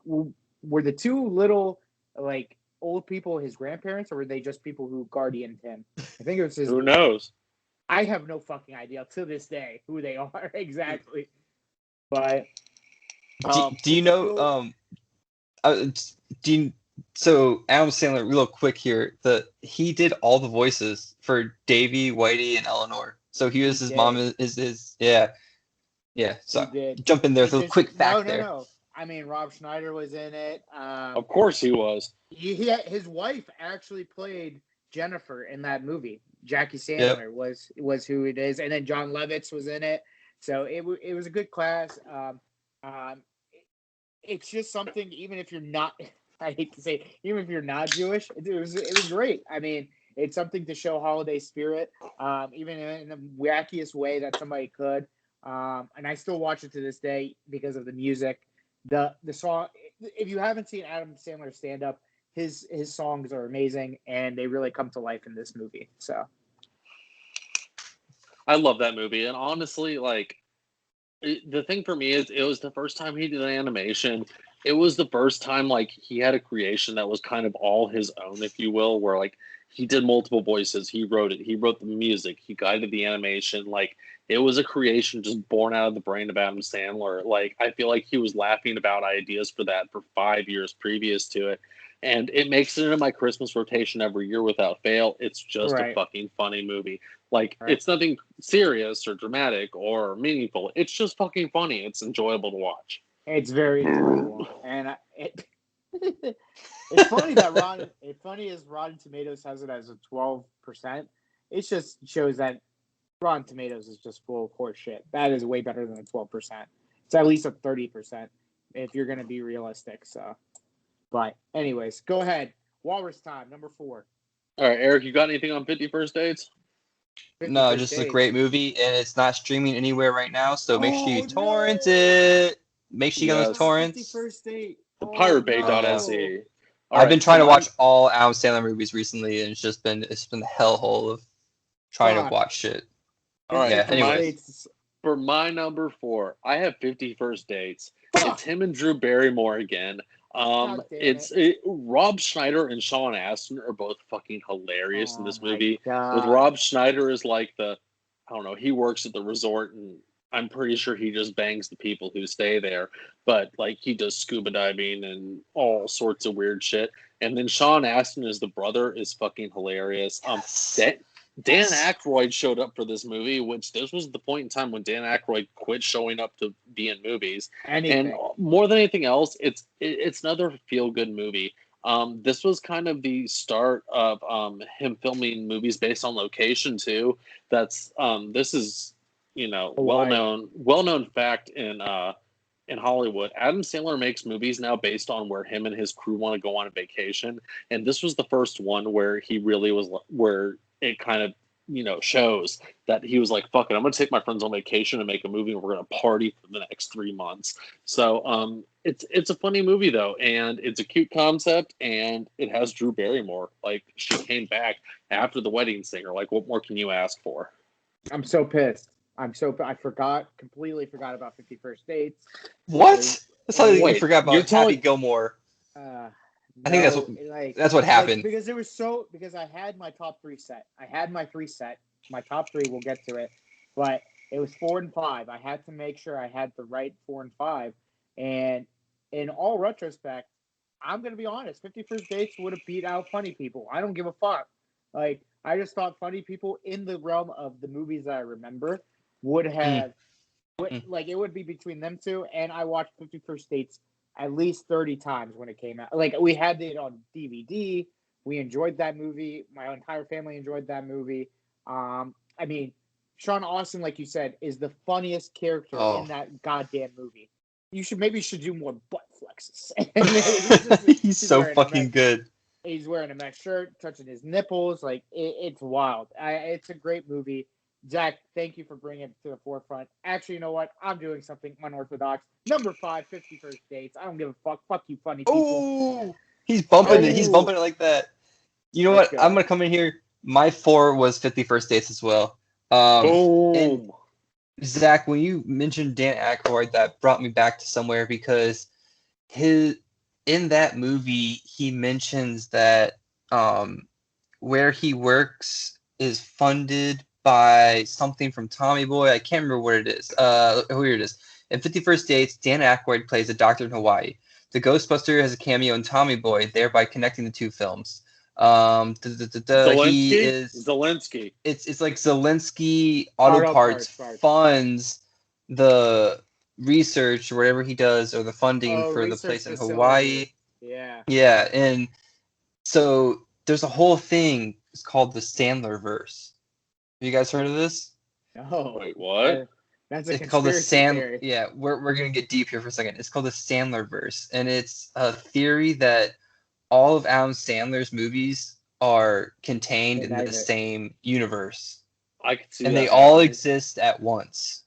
were the two little, like, old people his grandparents, or were they just people who guardianed him? I think it was his. Who knows? I have no fucking idea to this day who they are exactly. But do you know? So Adam Sandler, real quick here, he did all the voices for Davy, Whitey, and Eleanor. So he was his mom. Yeah. So jump in there with a quick fact there. No. I mean, Rob Schneider was in it. Of course he was. His wife actually played Jennifer in that movie. Jackie Sandler was who it is, and then John Lovitz was in it. So it was a good class. It's just something. Even if you're not, I hate to say it, even if you're not Jewish, it was great. I mean, it's something to show holiday spirit, even in the wackiest way that somebody could. And I still watch it to this day because of the music. The song, if you haven't seen Adam Sandler stand up, his songs are amazing, and they really come to life in this movie. So I love that movie, and honestly, like, the thing for me is it was the first time he did an animation. It was the first time, like, he had a creation that was kind of all his own, if you will, where, like, he did multiple voices. He wrote it. He wrote the music. He guided the animation. Like, it was a creation just born out of the brain of Adam Sandler. Like, I feel like he was laughing about ideas for that for 5 years previous to it. And it makes it into my Christmas rotation every year without fail. It's just a fucking funny movie. Like, it's nothing serious or dramatic or meaningful. It's just fucking funny. It's enjoyable to watch. It's very enjoyable. And it's funny that Rotten Tomatoes has it as a 12%. It just shows that Rotten Tomatoes is just full of horse shit. That is way better than a 12%. It's at least a 30% if you're going to be realistic. So, but anyways, go ahead. Walrus time, number 4. All right, Eric, you got anything on 51st Dates? No, 51st just a Dates. great movie, and it's not streaming anywhere right now. So make sure you Oh, torrent no! it. Make sure you get Yes. those torrents. 51st Date. Oh, PirateBay.se. All I've right, been trying to for my- watch all Adam Sandler movies recently, and it's been the hellhole of trying to watch shit. All right, Yeah, anyways. For my number 4, I have 51st Dates. Fuck. It's him and Drew Barrymore again. God damn Rob Schneider and Sean Astin are both fucking hilarious in this my movie. God. With Rob Schneider is like I don't know, he works at the resort and I'm pretty sure he just bangs the people who stay there. But like he does scuba diving and all sorts of weird shit. And then Sean Astin as the brother is fucking hilarious. Dan Aykroyd showed up for this movie, which this was the point in time when Dan Aykroyd quit showing up to be in movies. Anything. And more than anything else, it's another feel-good movie. This was kind of the start of him filming movies based on location too. This is well-known fact in Hollywood. Adam Sandler makes movies now based on where him and his crew want to go on a vacation, and this was the first one where he really was where it kind of shows that he was like, fuck it, I'm gonna take my friends on vacation and make a movie and we're gonna party for the next 3 months. So it's a funny movie though, and it's a cute concept, and it has Drew Barrymore. Like, she came back after The Wedding Singer. Like, what more can you ask for? I'm so pissed. I completely forgot about 51st Dates. What? That's how you Wait, forgot you're about Happy telling- Gilmore. I think that's what happened. Because I had my top 3 set. My top 3, we'll get to it. But it was 4 and 5. I had to make sure I had the right 4 and 5. And in all retrospect, I'm going to be honest, 51st Dates would have beat out Funny People. I don't give a fuck. Like, I just thought Funny People, in the realm of the movies that I remember, would have, it would be between them two. And I watched 51st Dates at least 30 times when it came out. Like, we had it on DVD. We enjoyed that movie. My entire family enjoyed that movie. I mean, Sean Astin, like you said, is the funniest character in that goddamn movie. You should do more butt flexes. He's so fucking good. He's wearing a mesh shirt, touching his nipples. Like, it's wild. It's a great movie. Zach, thank you for bringing it to the forefront. Actually, you know what? I'm doing something unorthodox. Number 5, 51st Dates. I don't give a fuck. Fuck you, Funny People. Oh, he's bumping it. He's bumping it like that. You know what? Go. I'm gonna come in here. My 4 was 51st Dates as well. And Zach, when you mentioned Dan Aykroyd, that brought me back to somewhere, because in that movie he mentions that where he works is funded by something from Tommy Boy. I can't remember what it is. Here it is. In 51st Dates, Dan Aykroyd plays a doctor in Hawaii. The Ghostbuster has a cameo in Tommy Boy, thereby connecting the two films. He is Zelensky. It's like Zelensky Auto Parts funds the research or whatever he does, or the funding for the place in Hawaii. Yeah, and so there's a whole thing. It's called the Sandler verse. Have you guys heard of this? No. Wait, what? It's called the Sandler. Yeah, we're gonna get deep here for a second. It's called the Sandler verse, and it's a theory that all of Adam Sandler's movies are contained in the same universe. I can see and that. they all exist at once.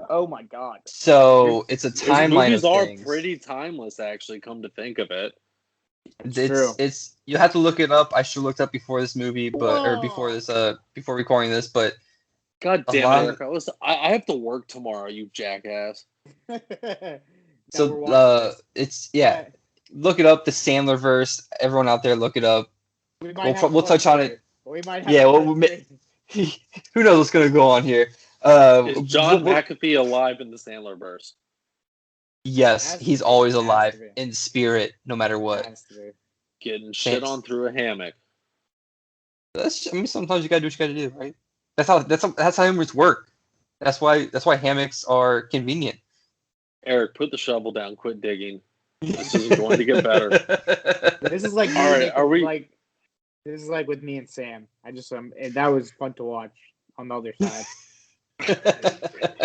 Oh my god! So it's a timeline of things. Movies are pretty timeless, actually. Come to think of it, it's you have to look it up. I should have looked up before this movie, before recording this. But God damn it, Eric! I have to work tomorrow. You jackass. So look it up. The Sandler verse. Everyone out there, look it up. We'll touch on it. We might have who knows what's gonna go on here. Is John McAfee alive in the Sandler verse? Yes, he's always alive in spirit, no matter what. Getting shit on through a hammock. Sometimes you gotta do what you gotta do, right? That's how hammocks work. That's why hammocks are convenient. Eric, put the shovel down. Quit digging. This is going to get better. This is like all right. This is like with me and Sam. That was fun to watch. on the other side.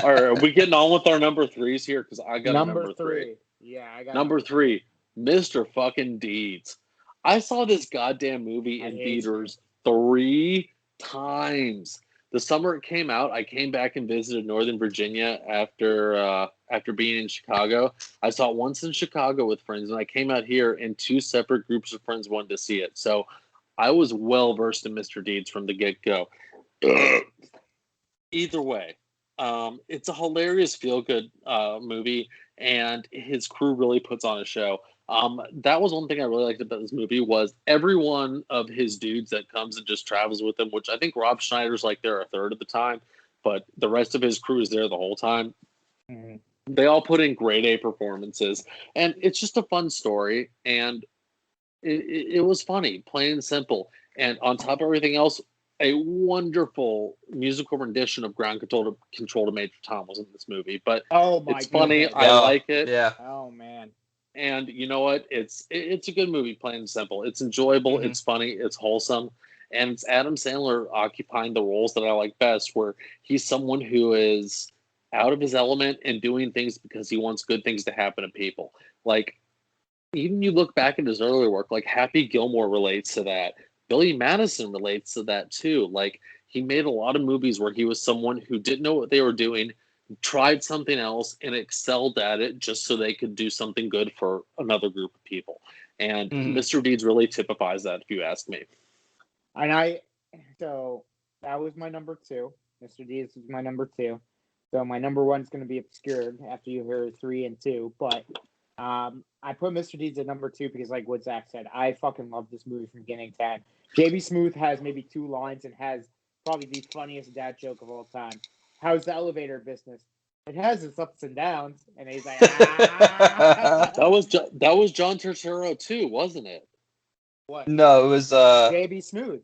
All right, are we getting on with our number threes here? Because I got number a number three. Yeah, I got Number three, Mr. fucking Deeds. I saw this goddamn movie in theaters 3 times. The summer it came out, I came back and visited Northern Virginia after being in Chicago. I saw it once in Chicago with friends, and I came out here, and 2 separate groups of friends wanted to see it. So I was well versed in Mr. Deeds from the get-go. Either way, it's a hilarious feel-good movie, and his crew really puts on a show. That was one thing I really liked about this movie was every one of his dudes that comes and just travels with him, which I think Rob Schneider's like there a third of the time, but the rest of his crew is there the whole time. Mm-hmm. They all put in grade A performances, and it's just a fun story, and it was funny, plain and simple. And on top of everything else, a wonderful musical rendition of Ground Control to Major Tom was in this movie. But it's funny. I like it. Yeah. Oh, man. And you know what? It's a good movie, plain and simple. It's enjoyable. Mm-hmm. It's funny. It's wholesome. And it's Adam Sandler occupying the roles that I like best, where he's someone who is out of his element and doing things because he wants good things to happen to people. Like, even you look back at his earlier work, like Happy Gilmore relates to that. Billy Madison relates to that too. Like, he made a lot of movies where he was someone who didn't know what they were doing, tried something else, and excelled at it just so they could do something good for another group of people. And Mr. Deeds really typifies that, if you ask me. And so that was my number 2. Mr. Deeds was my number 2. So my number 1 is going to be obscured after you hear 3 and 2. But I put Mr. Deeds at number 2 because, like what Zach said, I fucking love this movie from beginning to end. J.B. Smoove has maybe 2 lines and has probably the funniest dad joke of all time. How's the elevator business? It has its ups and downs. And he's like, That was John Turturro too, wasn't it? What? No, it was J.B. Smoove.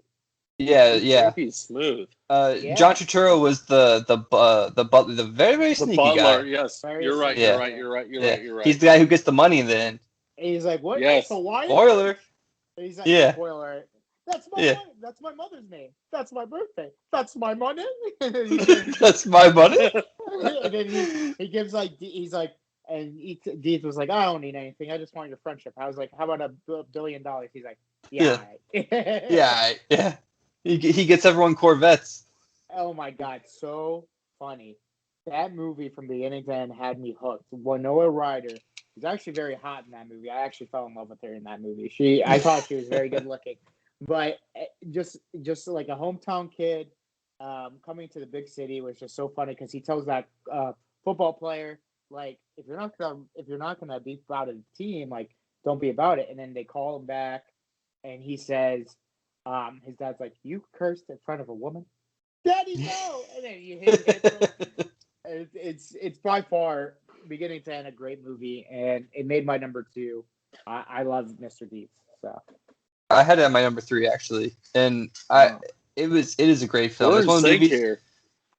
Yeah. J.B. Smoove. Yeah. John Turturro was the butler, the very, very sneaky butler, guy. Yes, very you're right. Yeah. You're right. He's the guy who gets the money in the end. And he's like, what? Yes. Spoiler. And he's like, yeah. Spoiler. That's my money. That's my mother's name. That's my birthday. That's my money. That's my money. And then he gives he's like, and Deeds was like, I don't need anything. I just want your friendship. I was like, how about $1 billion? He's like, yeah. Yeah. He gets everyone Corvettes. Oh my God, so funny. That movie from beginning to end had me hooked. Winona Ryder was actually very hot in that movie. I actually fell in love with her in that movie. I thought she was very good looking. But just like a hometown kid coming to the big city was just so funny because he tells that football player, like, if you're not gonna be proud of the team, like, don't be about it. And then they call him back, and he says, his dad's like, you cursed in front of a woman, Daddy, no. And then you hit him. It's by far beginning to end a great movie, and it made my number 2. I love Mr. Deeds, so. I had it at my number 3 actually, and it is a great film. It's one of the movies. Here.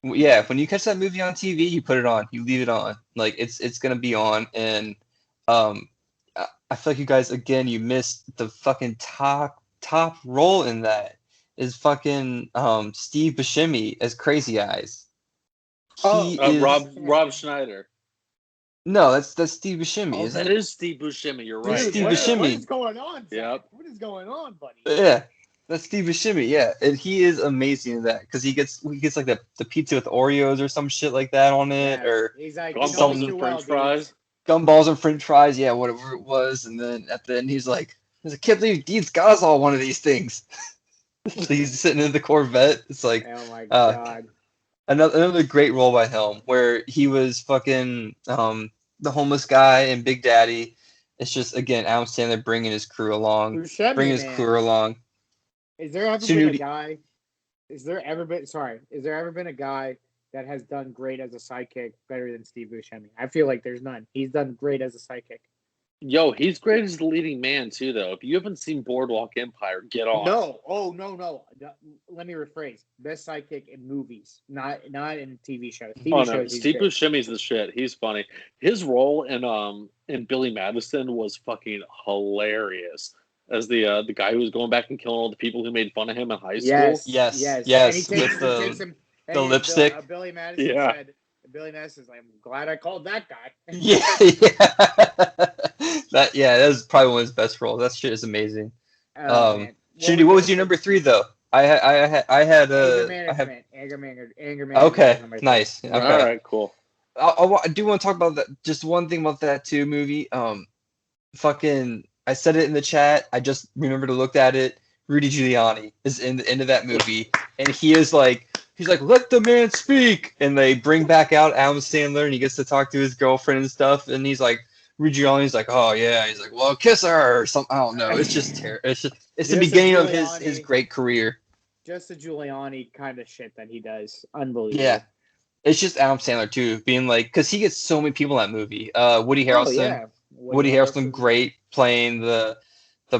Yeah, when you catch that movie on TV, you put it on, you leave it on, like it's gonna be on, and I feel like you guys again you missed the fucking top role in that is fucking Steve Buscemi as Crazy Eyes. Rob Schneider. No, that's Steve Buscemi. Oh, that is Steve Buscemi. You're right. Steve Buscemi. What is going on? Yep. What is going on, buddy? Yeah, that's Steve Buscemi. Yeah, and he is amazing in that because he gets like the pizza with Oreos or some shit like that on it, or he's like gumballs and French fries. Gumballs and French fries, yeah, whatever it was, and then at the end he's like, "I can't believe Deeds got us all one of these things." He's sitting in the Corvette. It's like, oh my God. Another great role by him, where he was fucking the homeless guy in Big Daddy. It's just again Adam Sandler bringing his crew along, Is there ever been a guy? Is there ever been a guy that has done great as a sidekick better than Steve Buscemi? I feel like there's none. He's done great as a sidekick. Yo, he's great as the leading man too, though. If you haven't seen Boardwalk Empire, get on. No. Let me rephrase. Best sidekick in movies, not in TV shows. Steve Buscemi's the shit. He's funny. His role in Billy Madison was fucking hilarious. As the guy who was going back and killing all the people who made fun of him in high school. Yes. Yes. And he takes him The lipstick. Billy Madison Yeah. said. Billy Madison's like, I'm glad I called that guy. Yeah. That was probably one of his best roles. That shit is amazing. Man. Shindy, what was your number 3 though? I had Anger management. Anger management. Okay, was number 3. nice. Okay. All right, cool. I do want to talk about that. Just one thing about that too movie. Fucking, I said it in the chat. I just remembered to look at it. Rudy Giuliani is in the end of that movie, and he's like, let the man speak. And they bring back out Adam Sandler, and he gets to talk to his girlfriend and stuff. And he's like, Rudy Giuliani's like, oh yeah. He's like, well, kiss her or something. I don't know. It's just terrible. It's the beginning of his great career. Just the Giuliani kind of shit that he does. Unbelievable. Yeah. It's just Adam Sandler too, being like, because he gets so many people in that movie. Woody Harrelson. Oh, yeah. Woody Harrelson, great playing the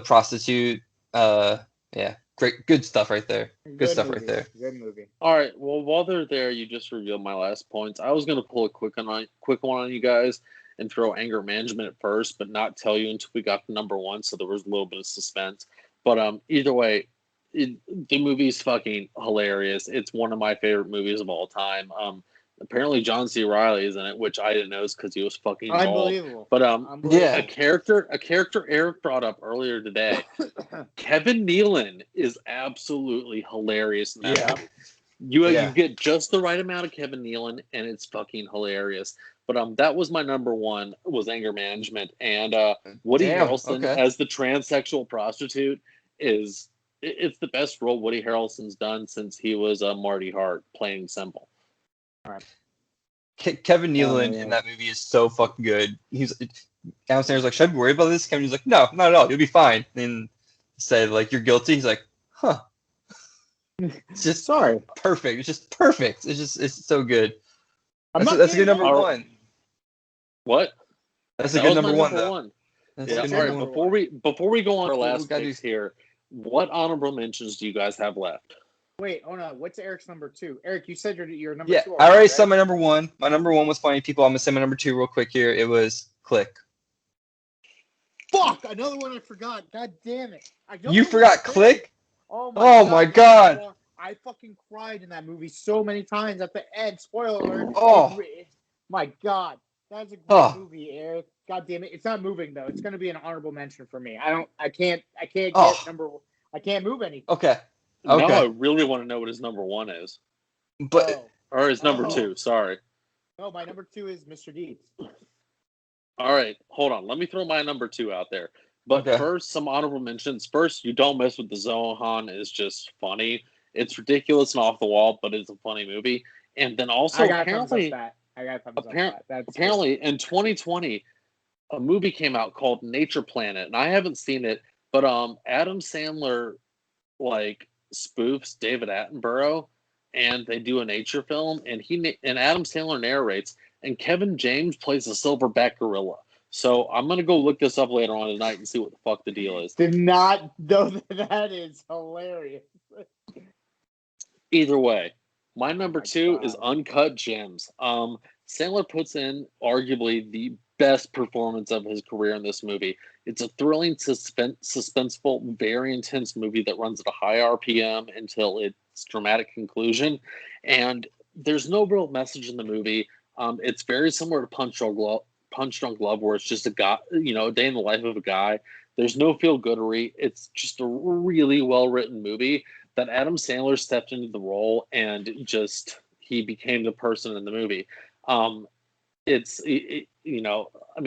prostitute. Yeah, great, good stuff right there. Good stuff movie. right there. Good movie. All right. Well, while they're there, you just revealed my last points. I was gonna pull a quick one on you guys and throw anger management at first, but not tell you until we got to number 1. So there was a little bit of suspense. But either way, the movie's fucking hilarious. It's one of my favorite movies of all time. Apparently John C. Reilly is in it, which I didn't know because he was fucking unbelievable. But Yeah. a character Eric brought up earlier today. Kevin Nealon is absolutely hilarious in that movie. You get just the right amount of Kevin Nealon, and it's fucking hilarious. But that was my number 1, was anger management, and Woody Harrelson as the transsexual prostitute it's the best role Woody Harrelson's done since he was Marty Hart playing Simple. All right. Kevin Nealon in that movie is so fucking good. Adam Sandler's like, should I be worried about this? Kevin's like, no, not at all. You'll be fine. And said, like, you're guilty. He's like, huh. It's just perfect. It's just perfect. It's so good. That's a good number 1. What? That's a good number 1 though. All right. Before we go on our last picks here, what honorable mentions do you guys have left? Wait, hold on. What's Eric's number 2? Eric, you said your number 2. Yeah, I already said my number 1. My number 1 was Funny People. I'm gonna say my number 2 real quick here. It was Click. Fuck! Another one I forgot. God damn it! You forgot Click? Oh my god! I fucking cried in that movie so many times at the end. Spoiler alert. Oh my god, that's a great movie, Eric. God damn it! It's not moving though. It's gonna be an honorable mention for me. I can't get number. I can't move anything. Okay. Now I really want to know what his number 1 is. Or his number 2, sorry. No, my number 2 is Mr. Deeds. All right, hold on. Let me throw my number 2 out there. But first, some honorable mentions. First, You Don't Mess with the Zohan is just funny. It's ridiculous and off the wall, but it's a funny movie. And then also, apparently in 2020, a movie came out called Nature Planet, and I haven't seen it, but Adam Sandler spoofs David Attenborough, and they do a nature film, and Adam Sandler narrates, and Kevin James plays a silverback gorilla. So I'm gonna go look this up later on tonight and see what the fuck the deal is. Did not know that is hilarious. Either way, my number 2 is Uncut Gems. Sandler puts in arguably the best performance of his career in this movie. It's a thrilling, suspenseful, very intense movie that runs at a high RPM until its dramatic conclusion. And there's no real message in the movie. It's very similar to Punch Drunk Love, where it's just a guy, a day in the life of a guy. There's no feel-goodery. It's just a really well-written movie that Adam Sandler stepped into the role and he became the person in the movie.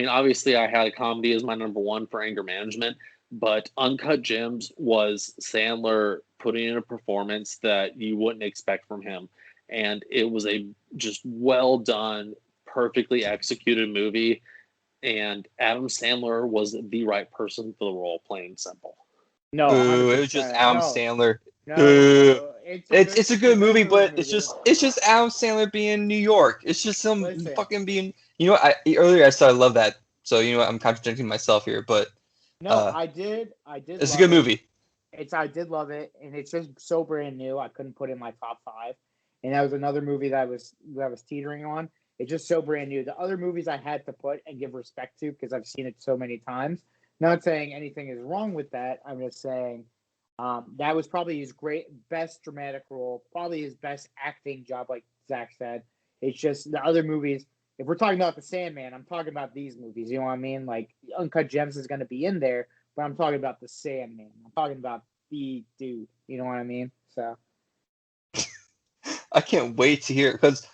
Obviously I had a comedy as my number 1 for anger management, but Uncut Gems was Sandler putting in a performance that you wouldn't expect from him. And it was a just well done, perfectly executed movie. And Adam Sandler was the right person for the role, plain simple. No, it was just Adam Sandler. No, it's a good movie, but it's just Adam Sandler being New York. It's just fucking being. Earlier I said I love that, so I'm contradicting myself here, but I did. It's a good movie. I did love it, and it's just so brand new. I couldn't put it in my top 5, and that was another movie that I was teetering on. It's just so brand new. The other movies I had to put and give respect to because I've seen it so many times. Not saying anything is wrong with that. I'm just saying That was probably his best dramatic role, probably his best acting job, like Zach said. It's just the other movies. If we're talking about The Sandman, I'm talking about these movies. You know what I mean? Like Uncut Gems is going to be in there, but I'm talking about The Sandman. I'm talking about the dude. You know what I mean? So I can't wait to hear because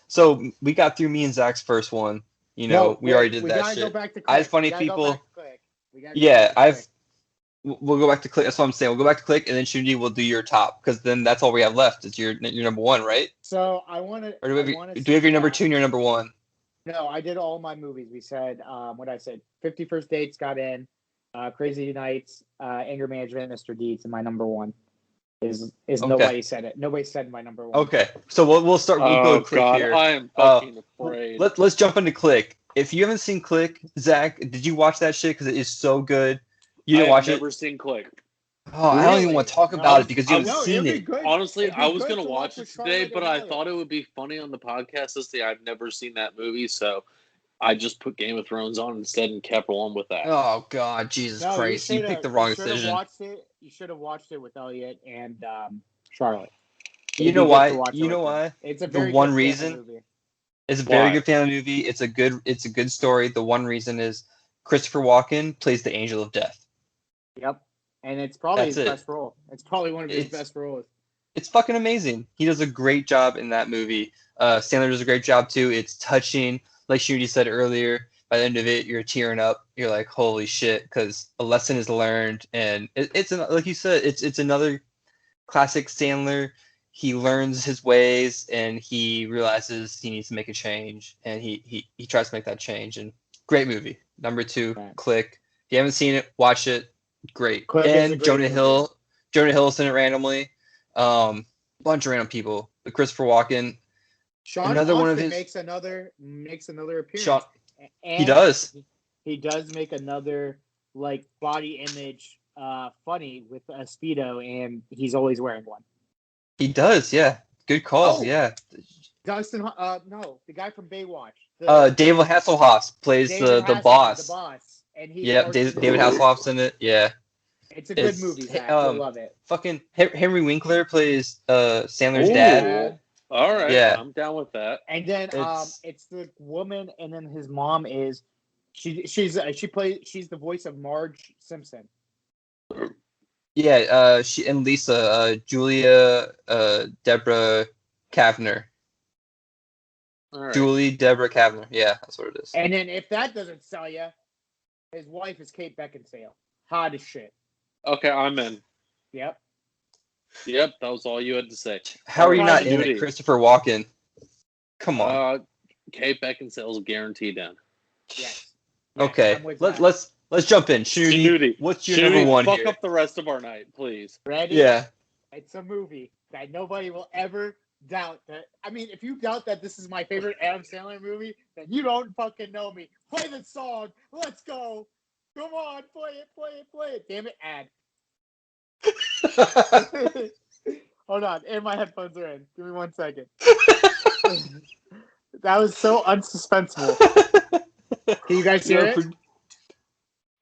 we got through me and Zach's first one. no, We already did we that gotta shit. go back to Click. I had funny We gotta people. Go back to Click. We gotta go Yeah, back to Click. we'll go back to Click. That's what I'm saying. We'll go back to Click, and then Shunji will do your top because then that's all we have left is your number one, right? So I want to. Or do we have your number two and your number one? No, I did all my movies. We said what I said. 50 First Dates got in. Crazy Nights, Anger Management, Mr. Deeds, and my number one is Okay. nobody said it. Nobody said my number one. Okay, so we'll start. We'll go to Click God, here. I am fucking afraid. Let's jump into Click. If you haven't seen Click, Zach, did you watch that shit? Because it is so good. You didn't watch it? I've never seen Click. Oh, I don't even want to talk about it because you haven't seen it. Honestly, I was going to watch it today, but I thought it would be funny on the podcast to say I've never seen that movie, so I just put Game of Thrones on instead and kept rolling with that. Oh, God, Jesus Christ. You picked the wrong decision. You should have watched it with Elliot and Charlotte. You know why? You know why? It's a very the one good reason movie. It's a very good family movie. It's a good story. The one reason is Christopher Walken plays the Angel of Death. Yep. And it's probably his best role. It's probably one of his best roles. It's fucking amazing. He does a great job in that movie. Sandler does a great job too. It's touching. Like Shudi said earlier, by the end of it, you're tearing up. You're like, holy shit, because a lesson is learned. And like you said, it's another classic Sandler. He learns his ways and he realizes he needs to make a change. And he tries to make that change. And great movie. Number 2, right. Click. If you haven't seen it, watch it. Great. Click and Jonah Hill's in it randomly. Bunch of random people. But Christopher Walken. Sean another Austin one of his makes another appearance. And he does. He does make another like body image funny with a Speedo, and he's always wearing one. He does, yeah. Good call, yeah. Dustin, no, the guy from Baywatch. David Hasselhoff plays the boss. The boss. And David Hasselhoff's in it. Yeah, it's a good movie. Zach. You'll love it. Fucking Henry Winkler plays Sandler's dad. All right, yeah, I'm down with that. And then it's the woman, and then his mom is she's the voice of Marge Simpson. Yeah, she and Lisa, Julia, Deborah Kavner. Right. Julie Deborah Kavner. Yeah, that's what it is. And then if that doesn't sell you, his wife is Kate Beckinsale. Hot as shit. Okay, I'm in. Yep, that was all you had to say. How are you not in it, Christopher Walken? Come on. Kate Beckinsale's guaranteed in. Yes. Okay, let's jump in. Shooty, what's your number one fuck here? Up the rest of our night, please. Ready? Yeah. It's a movie that nobody will ever doubt that. I mean, if you doubt that this is my favorite Adam Sandler movie, then you don't fucking know me. Play the song. Let's go. Come on, play it. Damn it, ad. Hold on, and my headphones are in. Give me 1 second. That was so unsuspenseful. Can you guys hear it?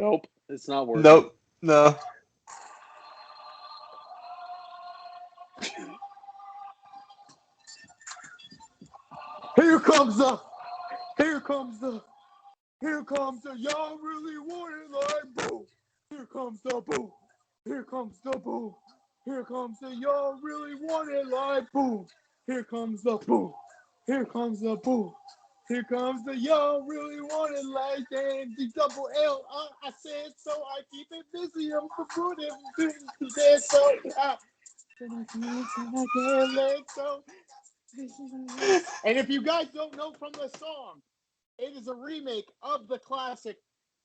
Nope, it's not working. Nope, no. Here comes the y'all really want it like boo. Here comes the boo. Here comes the boo. Here comes the y'all really want it like boo. Here comes the boo. Here comes the boo. Here comes the y'all really want it like the double L. I said so. I keep it busy. I'm for good and said so. I can't let go. And if you guys don't know from the song, it is a remake of the classic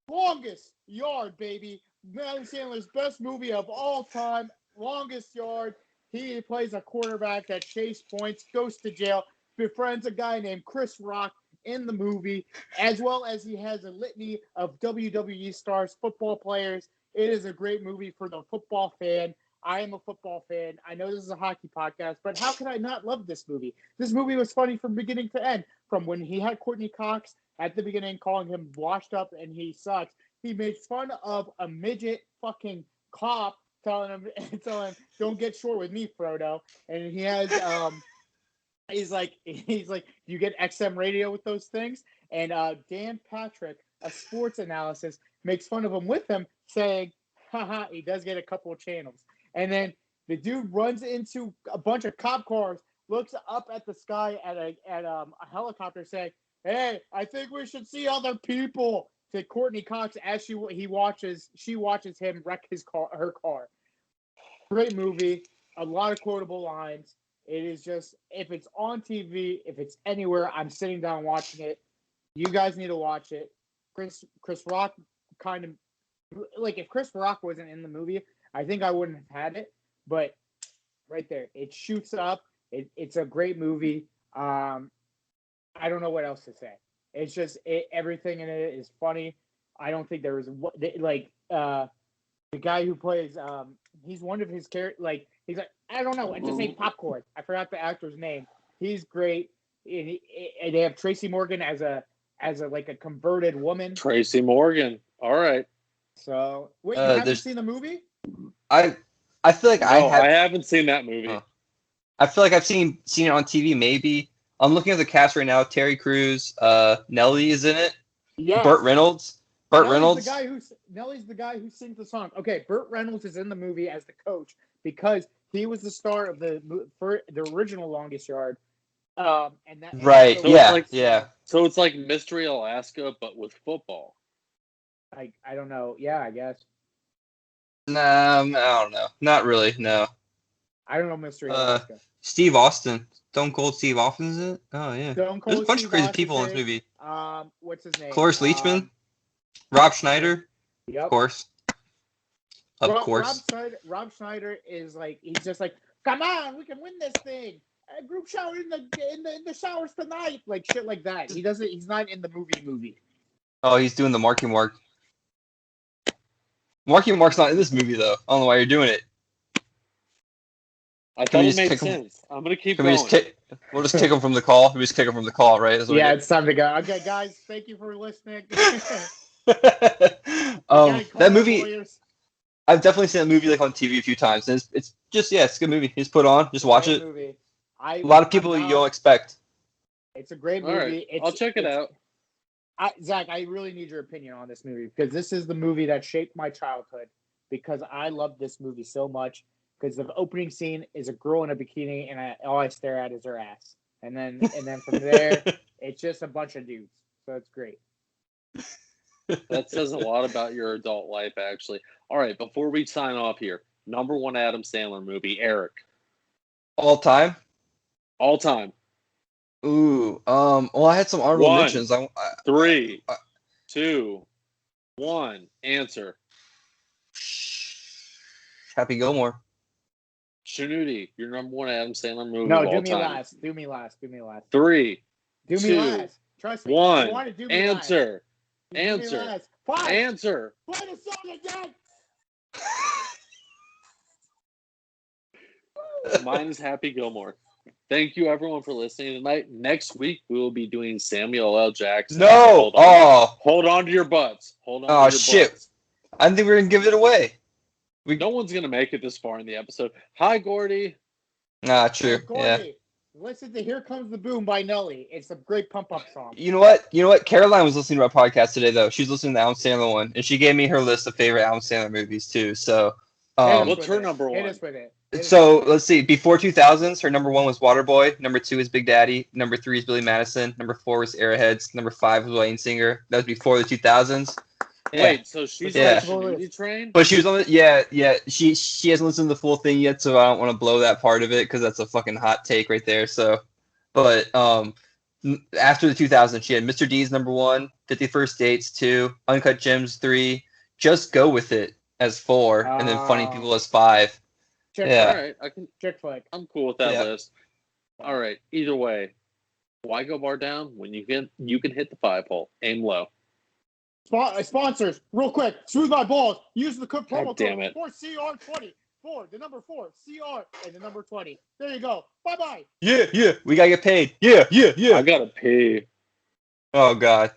Longest Yard, baby. Adam Sandler's best movie of all time, Longest Yard. He plays a quarterback that chase points, goes to jail, befriends a guy named Chris Rock in the movie, as well as he has a litany of WWE stars, football players. It is a great movie for the football fan. I am a football fan. I know this is a hockey podcast, but how could I not love this movie? This movie was funny from beginning to end. From when he had Courtney Cox at the beginning calling him washed up and he sucks. He made fun of a midget fucking cop telling him, "Don't get short with me, Frodo." And he has he's like, "You get XM radio with those things?" And Dan Patrick, a sports analysis, makes fun of him with him, saying, "Haha, he does get a couple of channels." And then the dude runs into a bunch of cop cars, looks up at the sky at a helicopter, saying, "Hey, I think we should see other people." To Courtney Cox as she watches him wreck her car. Great movie, a lot of quotable lines. It is just, if it's on TV, if it's anywhere, I'm sitting down watching it. You guys need to watch it. Chris Rock kind of, like, if Chris Rock wasn't in the movie, I think I wouldn't have had it. But right there, it shoots up. It's a great movie. I don't know what else to say. It's just everything in it is funny. I don't think there was the guy who plays. He's one of his characters. Like, he's like, I don't know. I just ate popcorn. I forgot the actor's name. He's great. And they have Tracy Morgan as a converted woman. Tracy Morgan. All right. So wait, you haven't seen the movie? I feel like I haven't seen that movie. I feel like I've seen it on TV. Maybe I'm looking at the cast right now. Terry Crews, Nelly is in it. Yes. Burt Reynolds. Nelly's the guy who sings the song. Okay, Burt Reynolds is in the movie as the coach because he was the star of the original Longest Yard. And that right. So yeah. So it's like Mystery Alaska, but with football. I don't know. Yeah, I guess. Nah, I don't know. Not really. No. I don't know Mystery Alaska. Steve Austin. Stone Cold Steve Austin is it? Oh yeah. There's a bunch of crazy people in this movie. What's his name? Cloris Leachman. Rob Schneider. Yep. Of course. Rob Schneider is like, he's just like, come on, we can win this thing. A group shower in the showers tonight, like shit like that. He's not in the movie. Oh, he's doing the Marky Mark. Marky Mark's not in this movie though. I don't know why you're doing it. I thought it made sense. I'm gonna keep going. We'll just kick him from the call. We just kick him from the call, right? Yeah, it's time to go. Okay, guys, thank you for listening. That movie, I've definitely seen that movie like on TV a few times. And it's just it's a good movie. Just put on, just watch it. Movie. A lot of people you don't expect. It's a great movie. All right. I'll check it out. Zach, I really need your opinion on this movie because this is the movie that shaped my childhood because I love this movie so much because the opening scene is a girl in a bikini and all I stare at is her ass. And then from there, it's just a bunch of dudes. So it's great. That says a lot about your adult life, actually. All right, before we sign off here, number one Adam Sandler movie, Eric. All time? All time. Ooh, well, I had some honorable mentions. 3, 2, 1, answer. Happy Gilmore. Shanuti, your number one Adam Sandler movie. No, of all do me time. last. Do me last. 3, do me 2, last. Trust me. 1, You want to do me answer. last. Answer. Me last. 5. Answer. Play the song again. Mine is Happy Gilmore. Thank you, everyone, for listening tonight. Next week, we will be doing Samuel L. Jackson. No! Hold on to your butts. Hold on to your shit. butts. I didn't think we were going to give it away. No one's going to make it this far in the episode. Hi, Gordy. Nah, true. Gordy, yeah. Listen to Here Comes the Boom by Nelly. It's a great pump-up song. You know what? Caroline was listening to our podcast today, though. She was listening to the Adam Sandler one, and she gave me her list of favorite Adam Sandler movies, too. So, what's her number one? Hit us with it. So let's see. Before 2000s, her number 1 was Waterboy. Number 2 is Big Daddy. Number 3 is Billy Madison. Number 4 was Airheads. Number 5 was Wayne Singer. That was before the 2000s. Wait, so she's on the Shanuti train? But she was on the She hasn't listened to the full thing yet, so I don't want to blow that part of it because that's a fucking hot take right there. So, but after the 2000s, she had Mr. D's number 1, 51st Dates 2, Uncut Gems 3, Just Go With It as 4, and then Funny People as 5. All right, Chick flick. I'm cool with that list. All right, either way, why go bar down when you can hit the 5-hole? Aim low. Sponsors, real quick. Smooth My Balls. Use the promo code it. 4CR20. 4, the number 4, CR, and the number 20. There you go. Bye-bye. Yeah. We got to get paid. Yeah. I got to pay. Oh, God.